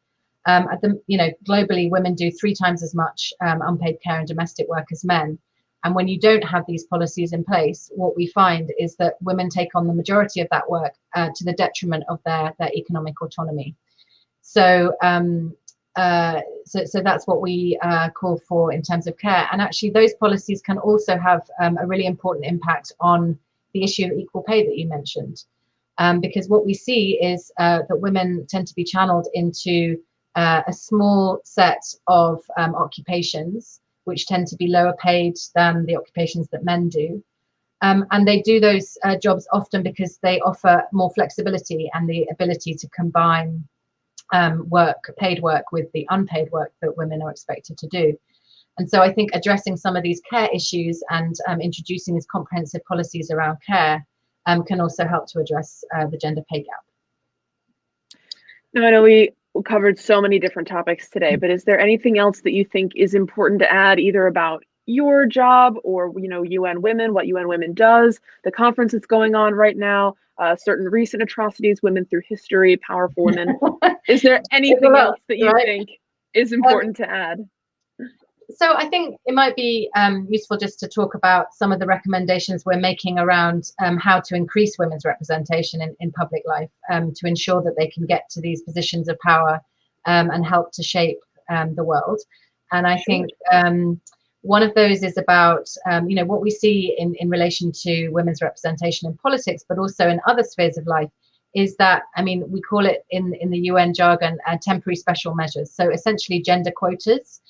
Globally, women do 3 times as much unpaid care and domestic work as men. And when you don't have these policies in place, what we find is that women take on the majority of that work to the detriment of their economic autonomy. So that's what we call for in terms of care. And actually, those policies can also have a really important impact on the issue of equal pay that you mentioned. Because what we see is that women tend to be channeled into a small set of occupations which tend to be lower paid than the occupations that men do. And they do those jobs often because they offer more flexibility and the ability to combine paid work with the unpaid work that women are expected to do. And so I think addressing some of these care issues and introducing these comprehensive policies around care can also help to address the gender pay gap. Now, I know we covered so many different topics today, but is there anything else that you think is important to add, either about your job or, UN Women, what UN Women does, the conference that's going on right now, certain recent atrocities, women through history, powerful women? Is there anything else that you think is important to add? So I think it might be useful just to talk about some of the recommendations we're making around how to increase women's representation in public life to ensure that they can get to these positions of power and help to shape the world. And I think One of those is about, what we see in relation to women's representation in politics, but also in other spheres of life, is that, we call it in the UN jargon, temporary special measures. So essentially gender quotas.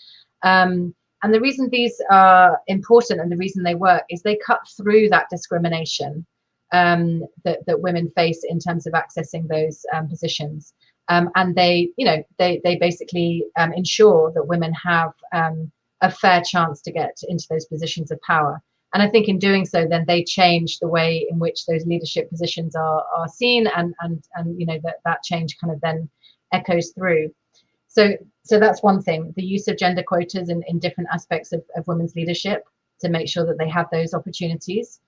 And the reason these are important and the reason they work is they cut through that discrimination that women face in terms of accessing those positions. And they basically ensure that women have a fair chance to get into those positions of power. And I think in doing so, then they change the way in which those leadership positions are seen, and that change kind of then echoes through. So that's one thing, the use of gender quotas in different aspects of women's leadership to make sure that they have those opportunities.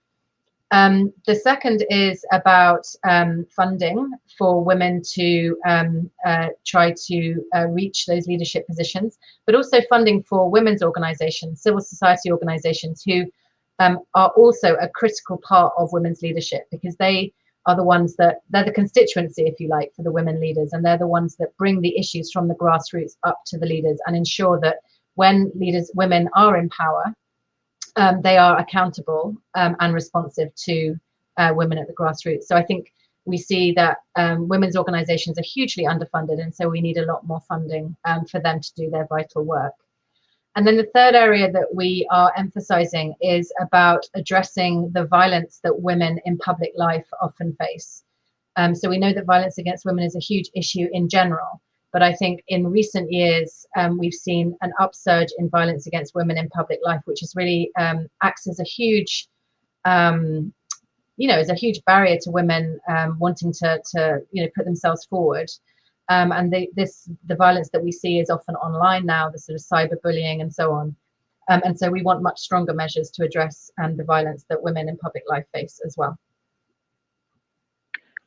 The second is about funding for women to try to reach those leadership positions, but also funding for women's organizations, civil society organizations, who are also a critical part of women's leadership, because they are the ones they're the constituency, if you like, for the women leaders, and they're the ones that bring the issues from the grassroots up to the leaders and ensure that when women are in power, they are accountable and responsive to women at the grassroots. So I think we see that women's organizations are hugely underfunded, and so we need a lot more funding for them to do their vital work. And then the third area that we are emphasizing is about addressing the violence that women in public life often face. So we know that violence against women is a huge issue in general, but I think in recent years, we've seen an upsurge in violence against women in public life, which is really acts as a huge, as a huge barrier to women wanting to put themselves forward. And the violence that we see is often online now, the sort of cyberbullying and so on. And so we want much stronger measures to address the violence that women in public life face as well.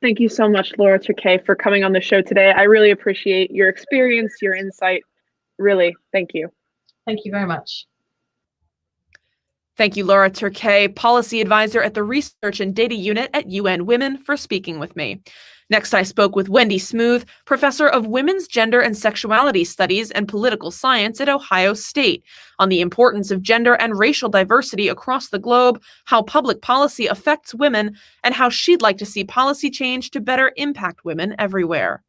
Thank you so much, Laura Turquet, for coming on the show today. I really appreciate your experience, your insight. Really, thank you. Thank you very much. Thank you, Laura Turquet, Policy Advisor at the Research and Data Unit at UN Women, for speaking with me. Next, I spoke with Wendy Smooth, Professor of Women's Gender and Sexuality Studies and Political Science at Ohio State, on the importance of gender and racial diversity across the globe, how public policy affects women, and how she'd like to see policy change to better impact women everywhere.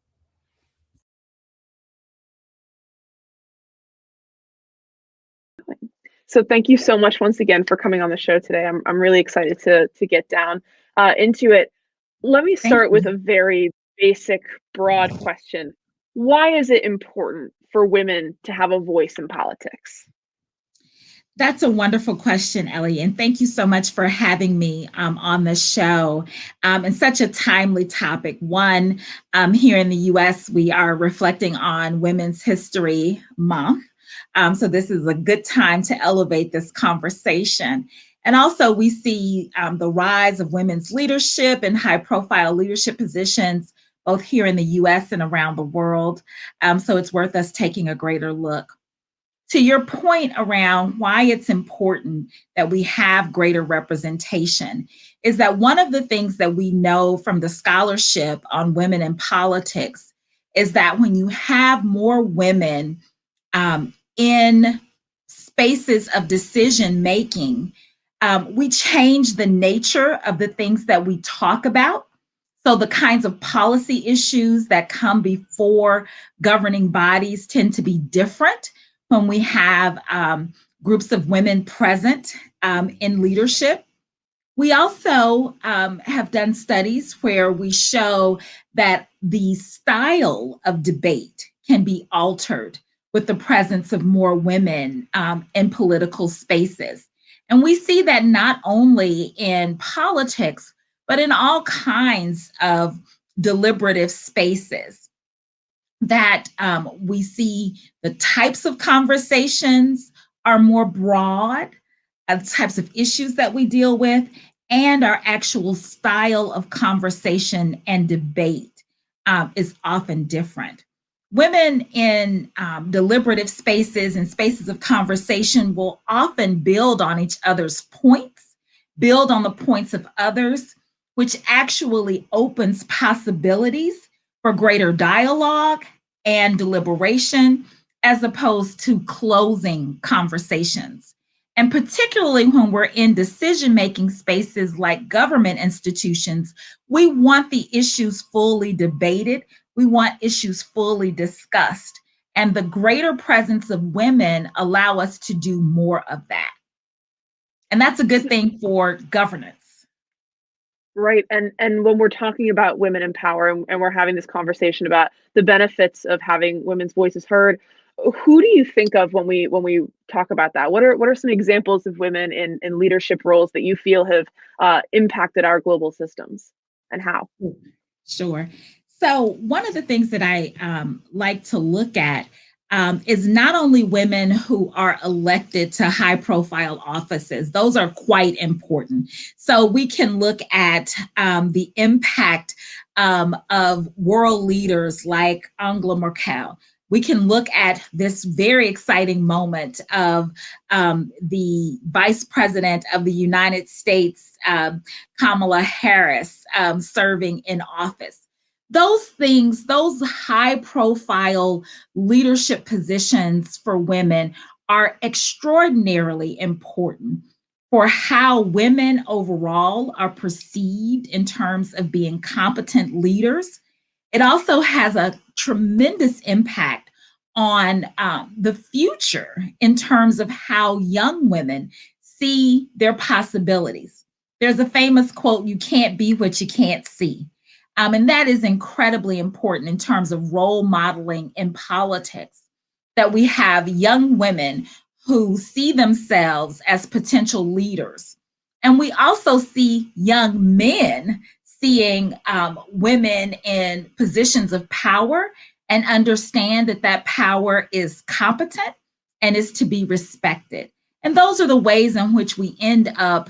So thank you so much once again for coming on the show today. I'm really excited to get down into it. Let me start with a very basic, broad question. Why is it important for women to have a voice in politics? That's a wonderful question, Ellie, and thank you so much for having me on the show. And such a timely topic. One, here in the U.S., we are reflecting on Women's History Month. So this is a good time to elevate this conversation. And also we see the rise of women's leadership and high profile leadership positions, both here in the US and around the world. So it's worth us taking a greater look. To your point around why it's important that we have greater representation is that one of the things that we know from the scholarship on women in politics is that when you have more women in spaces of decision making, we change the nature of the things that we talk about. So the kinds of policy issues that come before governing bodies tend to be different when we have groups of women present in leadership. We also have done studies where we show that the style of debate can be altered with the presence of more women in political spaces. And we see that not only in politics, but in all kinds of deliberative spaces, that we see the types of conversations are more broad, the types of issues that we deal with, and our actual style of conversation and debate is often different. Women in deliberative spaces and spaces of conversation will often build on each other's points, build on the points of others, which actually opens possibilities for greater dialogue and deliberation, as opposed to closing conversations. And particularly when we're in decision-making spaces like government institutions, we want the issues fully debated. We want issues fully discussed. And the greater presence of women allow us to do more of that. And that's a good thing for governance. Right. And when we're talking about women in power and we're having this conversation about the benefits of having women's voices heard, who do you think of when we talk about that? What are some examples of women in leadership roles that you feel have impacted our global systems, and how? Sure. So one of the things that I like to look at is not only women who are elected to high profile offices, those are quite important. So we can look at the impact of world leaders like Angela Merkel. We can look at this very exciting moment of the Vice President of the United States, Kamala Harris, serving in office. Those things, those high profile leadership positions for women are extraordinarily important for how women overall are perceived in terms of being competent leaders. It also has a tremendous impact on the future in terms of how young women see their possibilities. There's a famous quote, "You can't be what you can't see." And that is incredibly important in terms of role modeling in politics, that we have young women who see themselves as potential leaders. And we also see young men seeing women in positions of power and understand that that power is competent and is to be respected. And those are the ways in which we end up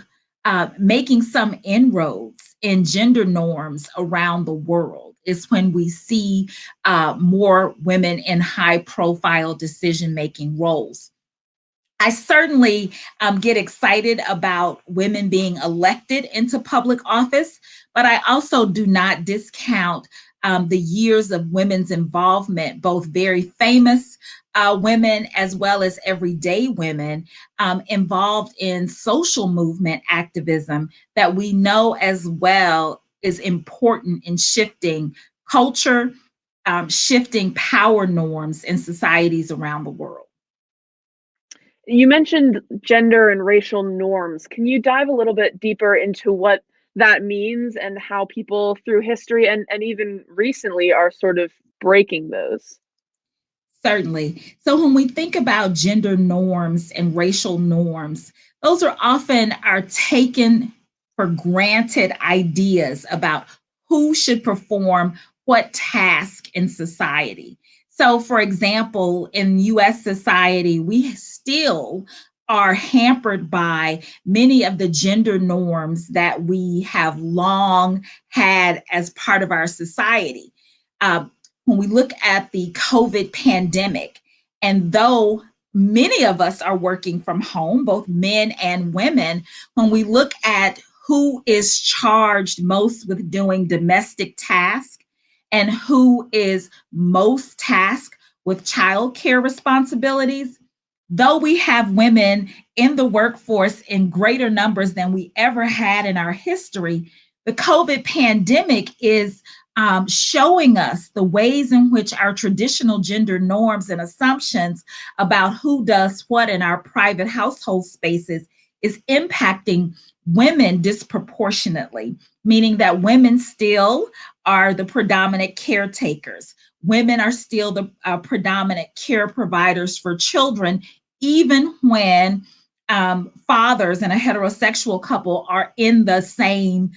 making some inroads in gender norms around the world, is when we see more women in high profile decision-making roles. I certainly get excited about women being elected into public office, but I also do not discount the years of women's involvement, both very famous women as well as everyday women involved in social movement activism that we know as well is important in shifting culture, shifting power norms in societies around the world. You mentioned gender and racial norms. Can you dive a little bit deeper into what that means and how people through history and even recently are sort of breaking those? Certainly. So when we think about gender norms and racial norms, those are often our taken for granted ideas about who should perform what task in society. So, for example, in US society, we still are hampered by many of the gender norms that we have long had as part of our society. When we look at the COVID pandemic, and though many of us are working from home, both men and women, when we look at who is charged most with doing domestic tasks and who is most tasked with childcare responsibilities, though we have women in the workforce in greater numbers than we ever had in our history, the COVID pandemic is showing us the ways in which our traditional gender norms and assumptions about who does what in our private household spaces is impacting women disproportionately, meaning that women still are the predominant caretakers. Women are still the predominant care providers for children, even when fathers in a heterosexual couple are in the same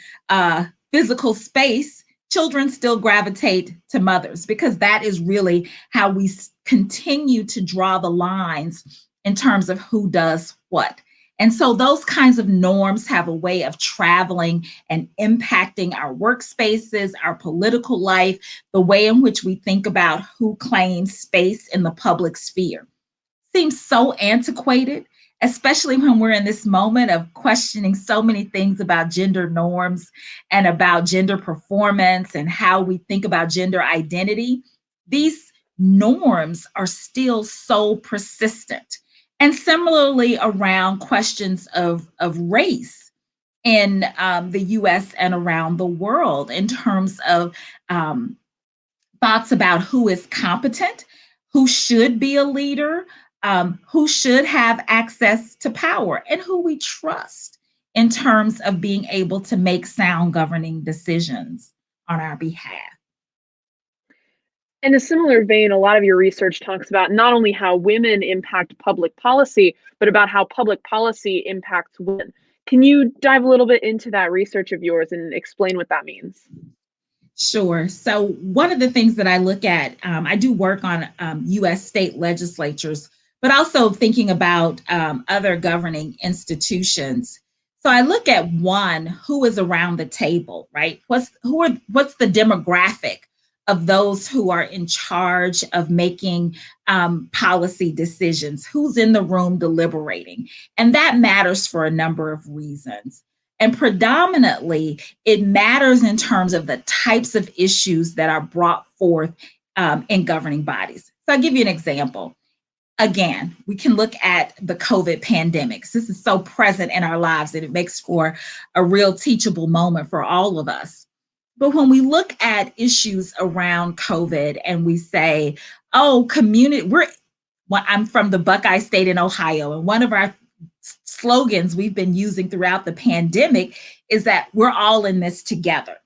physical space. Children still gravitate to mothers because that is really how we continue to draw the lines in terms of who does what. And so those kinds of norms have a way of traveling and impacting our workspaces, our political life, the way in which we think about who claims space in the public sphere. Seems so antiquated, especially when we're in this moment of questioning so many things about gender norms and about gender performance and how we think about gender identity. These norms are still so persistent. And similarly around questions of race in the US and around the world in terms of thoughts about who is competent, who should be a leader, who should have access to power, and who we trust in terms of being able to make sound governing decisions on our behalf. In a similar vein, a lot of your research talks about not only how women impact public policy, but about how public policy impacts women. Can you dive a little bit into that research of yours and explain what that means? Sure. So one of the things that I look at, I do work on US state legislatures, but also thinking about other governing institutions. So I look at one, who is around the table, right? What's the demographic of those who are in charge of making policy decisions? Who's in the room deliberating? And that matters for a number of reasons. And predominantly, it matters in terms of the types of issues that are brought forth in governing bodies. So I'll give you an example. Again, we can look at the COVID pandemics. This is so present in our lives that it makes for a real teachable moment for all of us. But when we look at issues around COVID and we say, oh, I'm from the Buckeye State in Ohio, and one of our slogans we've been using throughout the pandemic is that we're all in this together,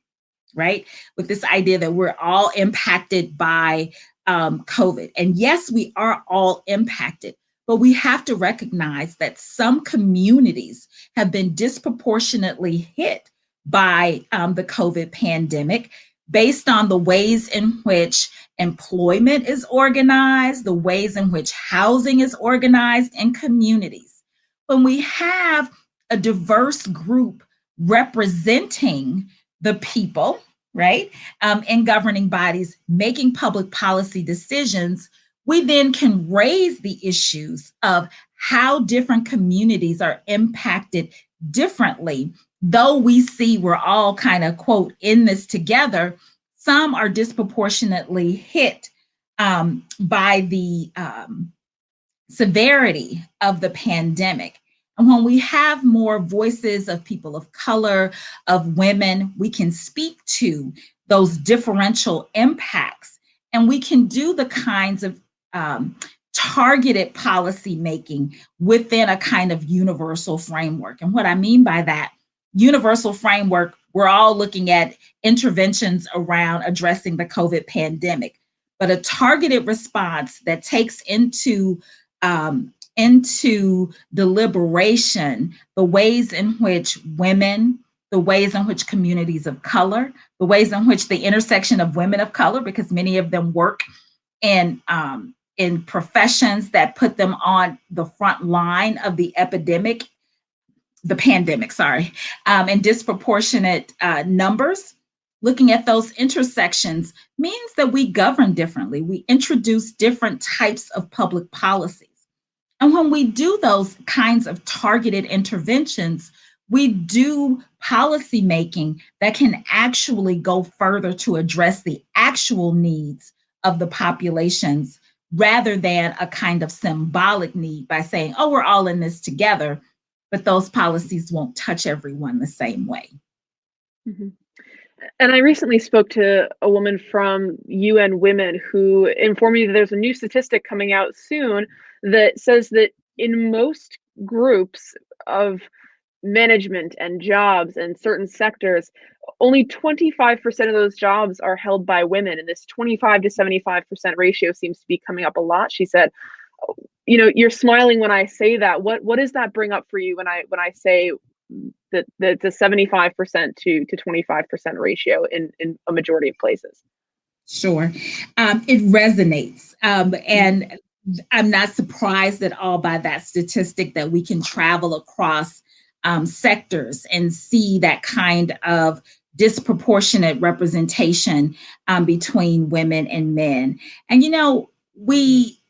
right? With this idea that we're all impacted by COVID. And yes, we are all impacted, but we have to recognize that some communities have been disproportionately hit by the COVID pandemic based on the ways in which employment is organized, the ways in which housing is organized in communities. When we have a diverse group representing the people, right, in governing bodies, making public policy decisions, we then can raise the issues of how different communities are impacted differently. Though we see we're all kind of, quote, in this together, some are disproportionately hit by the severity of the pandemic. And when we have more voices of people of color, of women, we can speak to those differential impacts, and we can do the kinds of targeted policy making within a kind of universal framework. And what I mean by that, universal framework, we're all looking at interventions around addressing the COVID pandemic, but a targeted response that takes into deliberation the ways in which women, the ways in which communities of color, the ways in which the intersection of women of color, because many of them work in professions that put them on the front line of the pandemic, in disproportionate numbers. Looking at those intersections means that we govern differently. We introduce different types of public policies. And when we do those kinds of targeted interventions, we do policy making that can actually go further to address the actual needs of the populations rather than a kind of symbolic need by saying, oh, we're all in this together, but those policies won't touch everyone the same way. Mm-hmm. And I recently spoke to a woman from UN Women who informed me that there's a new statistic coming out soon that says that in most groups of management and jobs and certain sectors, only 25% of those jobs are held by women. And this 25 to 75% ratio seems to be coming up a lot. She said, you know, you're smiling when I say that. What does that bring up for you when I say that the 75% to 25% ratio in a majority of places? Sure. It resonates. And I'm not surprised at all by that statistic that we can travel across sectors and see that kind of disproportionate representation between women and men. And, you know, we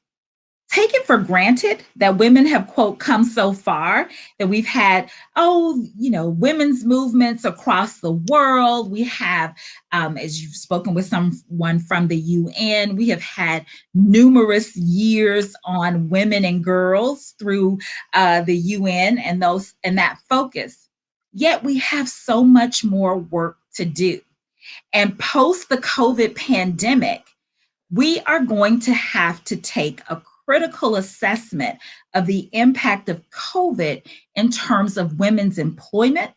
taken for granted that women have, quote, come so far, that we've had, women's movements across the world. We have, as you've spoken with someone from the UN, we have had numerous years on women and girls through the UN and that focus. Yet we have so much more work to do. And post the COVID pandemic, we are going to have to take a critical assessment of the impact of COVID in terms of women's employment,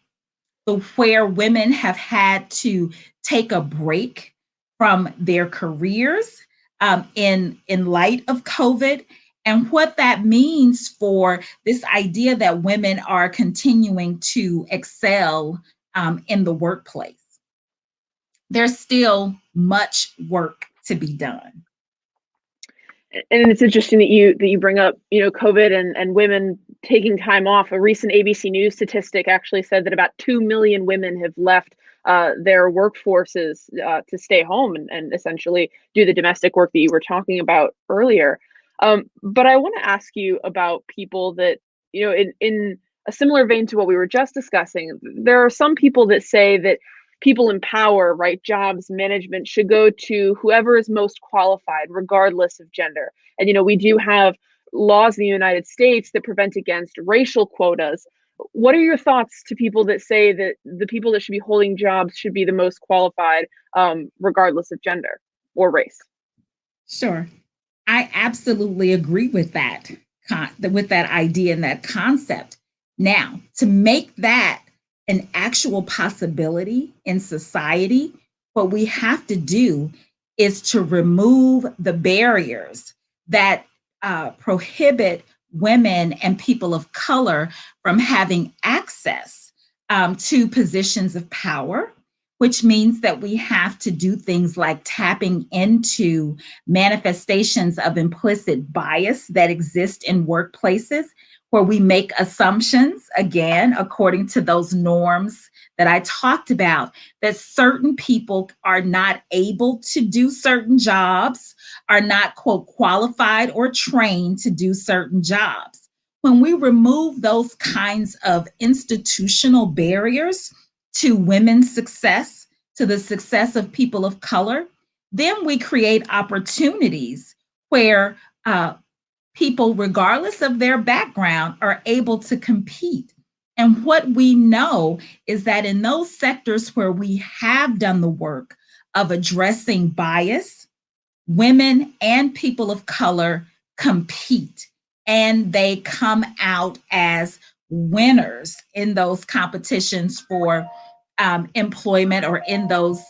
where women have had to take a break from their careers in light of COVID, and what that means for this idea that women are continuing to excel in the workplace. There's still much work to be done. And it's interesting that you bring up, COVID and women taking time off. A recent ABC News statistic actually said that about 2 million women have left their workforces to stay home and essentially do the domestic work that you were talking about earlier. But I want to ask you about people that, in a similar vein to what we were just discussing, there are some people that say that people in power, right, jobs, management should go to whoever is most qualified, regardless of gender. And, we do have laws in the United States that prevent against racial quotas. What are your thoughts to people that say that the people that should be holding jobs should be the most qualified, regardless of gender or race? Sure. I absolutely agree with that idea and that concept. Now, to make that an actual possibility in society, what we have to do is to remove the barriers that prohibit women and people of color from having access to positions of power, which means that we have to do things like tapping into manifestations of implicit bias that exist in workplaces, where we make assumptions, again, according to those norms that I talked about, that certain people are not able to do certain jobs, are not, quote, qualified or trained to do certain jobs. When we remove those kinds of institutional barriers to women's success, to the success of people of color, then we create opportunities where people, regardless of their background, are able to compete. And what we know is that in those sectors where we have done the work of addressing bias, women and people of color compete, and they come out as winners in those competitions for employment, or in those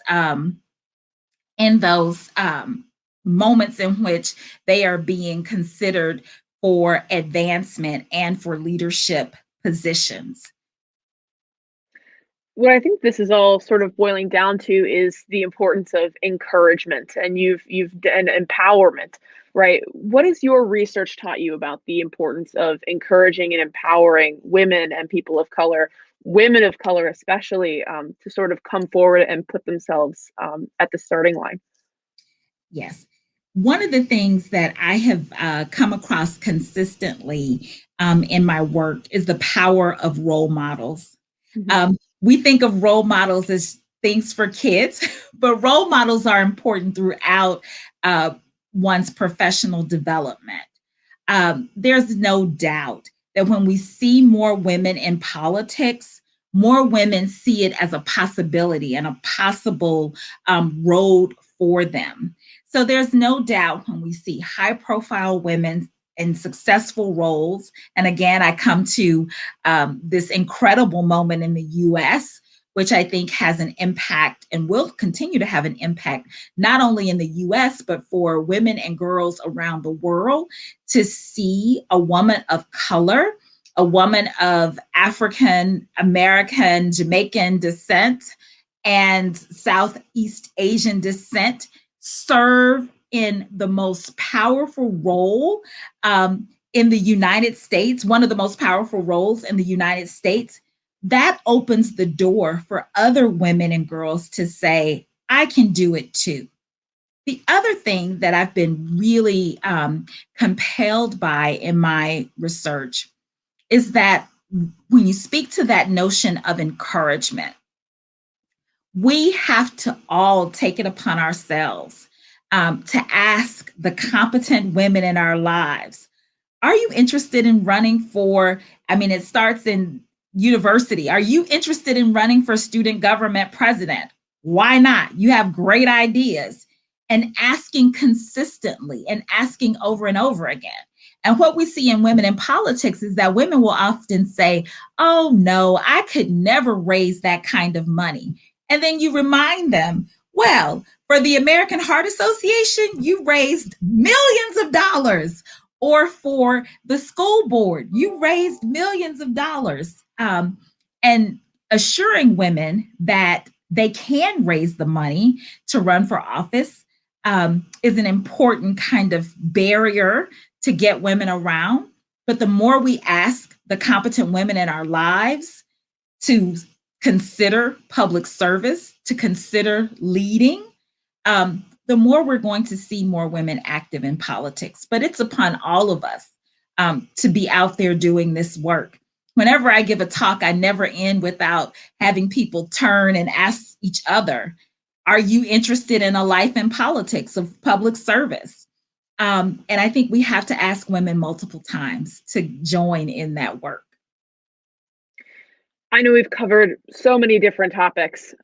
moments in which they are being considered for advancement and for leadership positions. What I think this is all sort of boiling down to is the importance of encouragement and and empowerment, right? What has your research taught you about the importance of encouraging and empowering women and people of color, women of color especially, to sort of come forward and put themselves at the starting line? Yes. One of the things that I have come across consistently in my work is the power of role models. Mm-hmm. We think of role models as things for kids, but role models are important throughout one's professional development. There's no doubt that when we see more women in politics, more women see it as a possibility and a possible road for them. So there's no doubt when we see high-profile women in successful roles, and again, I come to this incredible moment in the US, which I think has an impact and will continue to have an impact, not only in the US, but for women and girls around the world, to see a woman of color, a woman of African American, Jamaican descent, and Southeast Asian descent serve in the most powerful role in the United States, one of the most powerful roles in the United States. That opens the door for other women and girls to say, I can do it too. The other thing that I've been really compelled by in my research is that when you speak to that notion of encouragement, we have to all take it upon ourselves to ask the competent women in our lives, are you interested in running for, it starts in university. Are you interested in running for student government president? Why not? You have great ideas. And asking consistently and asking over and over again. And what we see in women in politics is that women will often say, oh no, I could never raise that kind of money. And then you remind them, well, for the American Heart Association, you raised millions of dollars. Or for the school board, you raised millions of dollars. And assuring women that they can raise the money to run for office is an important kind of barrier to get women around. But the more we ask the competent women in our lives to consider public service, to consider leading, the more we're going to see more women active in politics. But it's upon all of us to be out there doing this work. Whenever I give a talk, I never end without having people turn and ask each other, are you interested in a life in politics of public service? And I think we have to ask women multiple times to join in that work. I know we've covered so many different topics.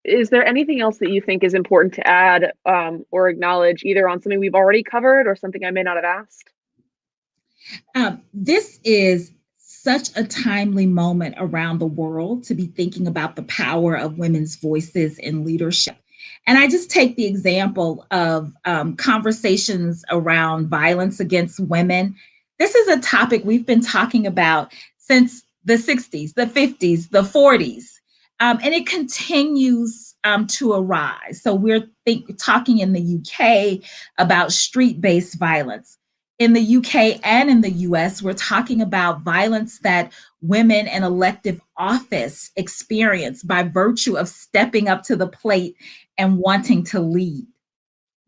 Is there anything else that you think is important to add or acknowledge, either on something we've already covered or something I may not have asked? This is such a timely moment around the world to be thinking about the power of women's voices in leadership. And I just take the example of conversations around violence against women. This is a topic we've been talking about since the 60s, the 50s, the 40s, and it continues to arise. So we're talking in the UK about street-based violence. In the UK and in the US, we're talking about violence that women in elective office experience by virtue of stepping up to the plate and wanting to lead.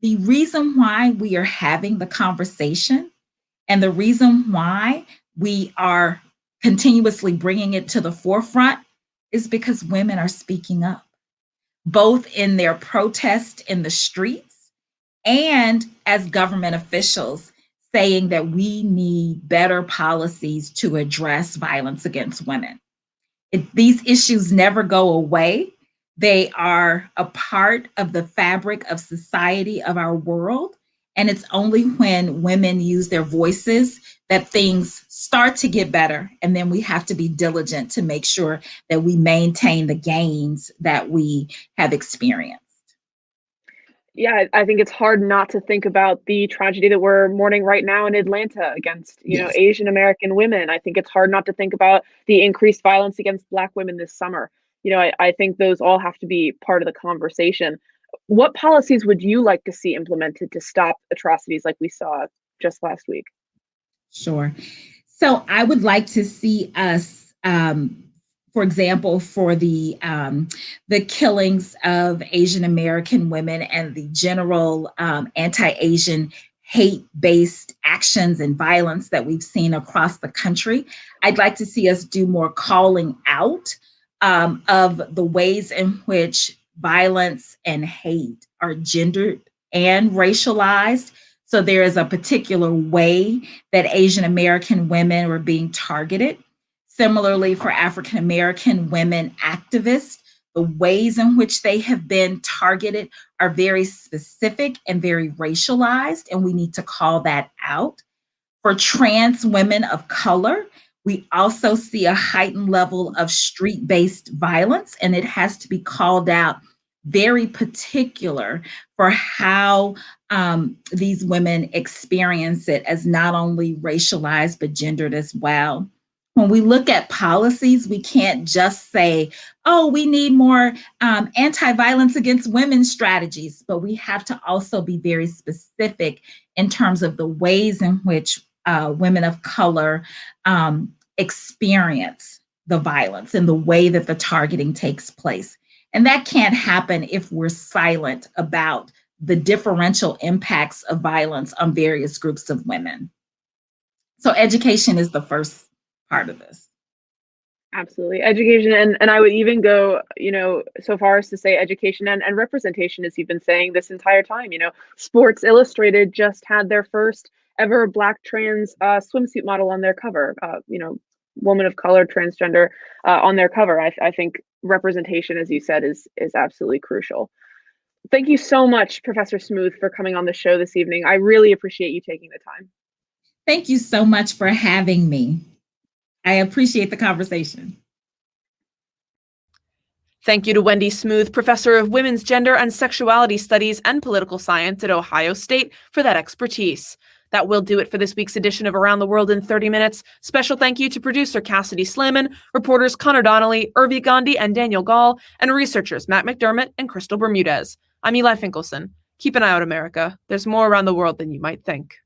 The reason why we are having the conversation and the reason why we are continuously bringing it to the forefront is because women are speaking up, both in their protest in the streets and as government officials saying that we need better policies to address violence against women. These issues never go away. They are a part of the fabric of society, of our world. And it's only when women use their voices that things start to get better. And then we have to be diligent to make sure that we maintain the gains that we have experienced. Yeah, I think it's hard not to think about the tragedy that we're mourning right now in Atlanta against, Yes. Asian American women. I think it's hard not to think about the increased violence against Black women this summer. I think those all have to be part of the conversation. What policies would you like to see implemented to stop atrocities like we saw just last week? Sure. So I would like to see us, for example, for the killings of Asian American women and the general anti-Asian hate-based actions and violence that we've seen across the country. I'd like to see us do more calling out of the ways in which violence and hate are gendered and racialized. So there is a particular way that Asian American women were being targeted. Similarly, for African American women activists, the ways in which they have been targeted are very specific and very racialized, and we need to call that out. For trans women of color, we also see a heightened level of street-based violence, and it has to be called out very particular for how these women experience it as not only racialized, but gendered as well. When we look at policies, we can't just say, oh, we need more anti-violence against women strategies, but we have to also be very specific in terms of the ways in which women of color experience the violence and the way that the targeting takes place. And that can't happen if we're silent about the differential impacts of violence on various groups of women. So education is the first part of this. Absolutely. Education. And I would even go, so far as to say education and representation, as you've been saying this entire time. Sports Illustrated just had their first ever Black trans swimsuit model on their cover, woman of color, transgender on their cover. I think representation, as you said, is absolutely crucial. Thank you so much, Professor Smooth, for coming on the show this evening. I really appreciate you taking the time. Thank you so much for having me. I appreciate the conversation. Thank you to Wendy Smooth, Professor of Women's Gender and Sexuality Studies and Political Science at Ohio State, for that expertise. That will do it for this week's edition of Around the World in 30 Minutes. Special thank you to producer Cassidy Slamin, reporters Conor Donnelly, Urvi, Gandhi, and Daniel Gall, and researchers Matt McDermott and Crystal Bermudez. I'm Eli Finkelson. Keep an eye out, America. There's more around the world than you might think.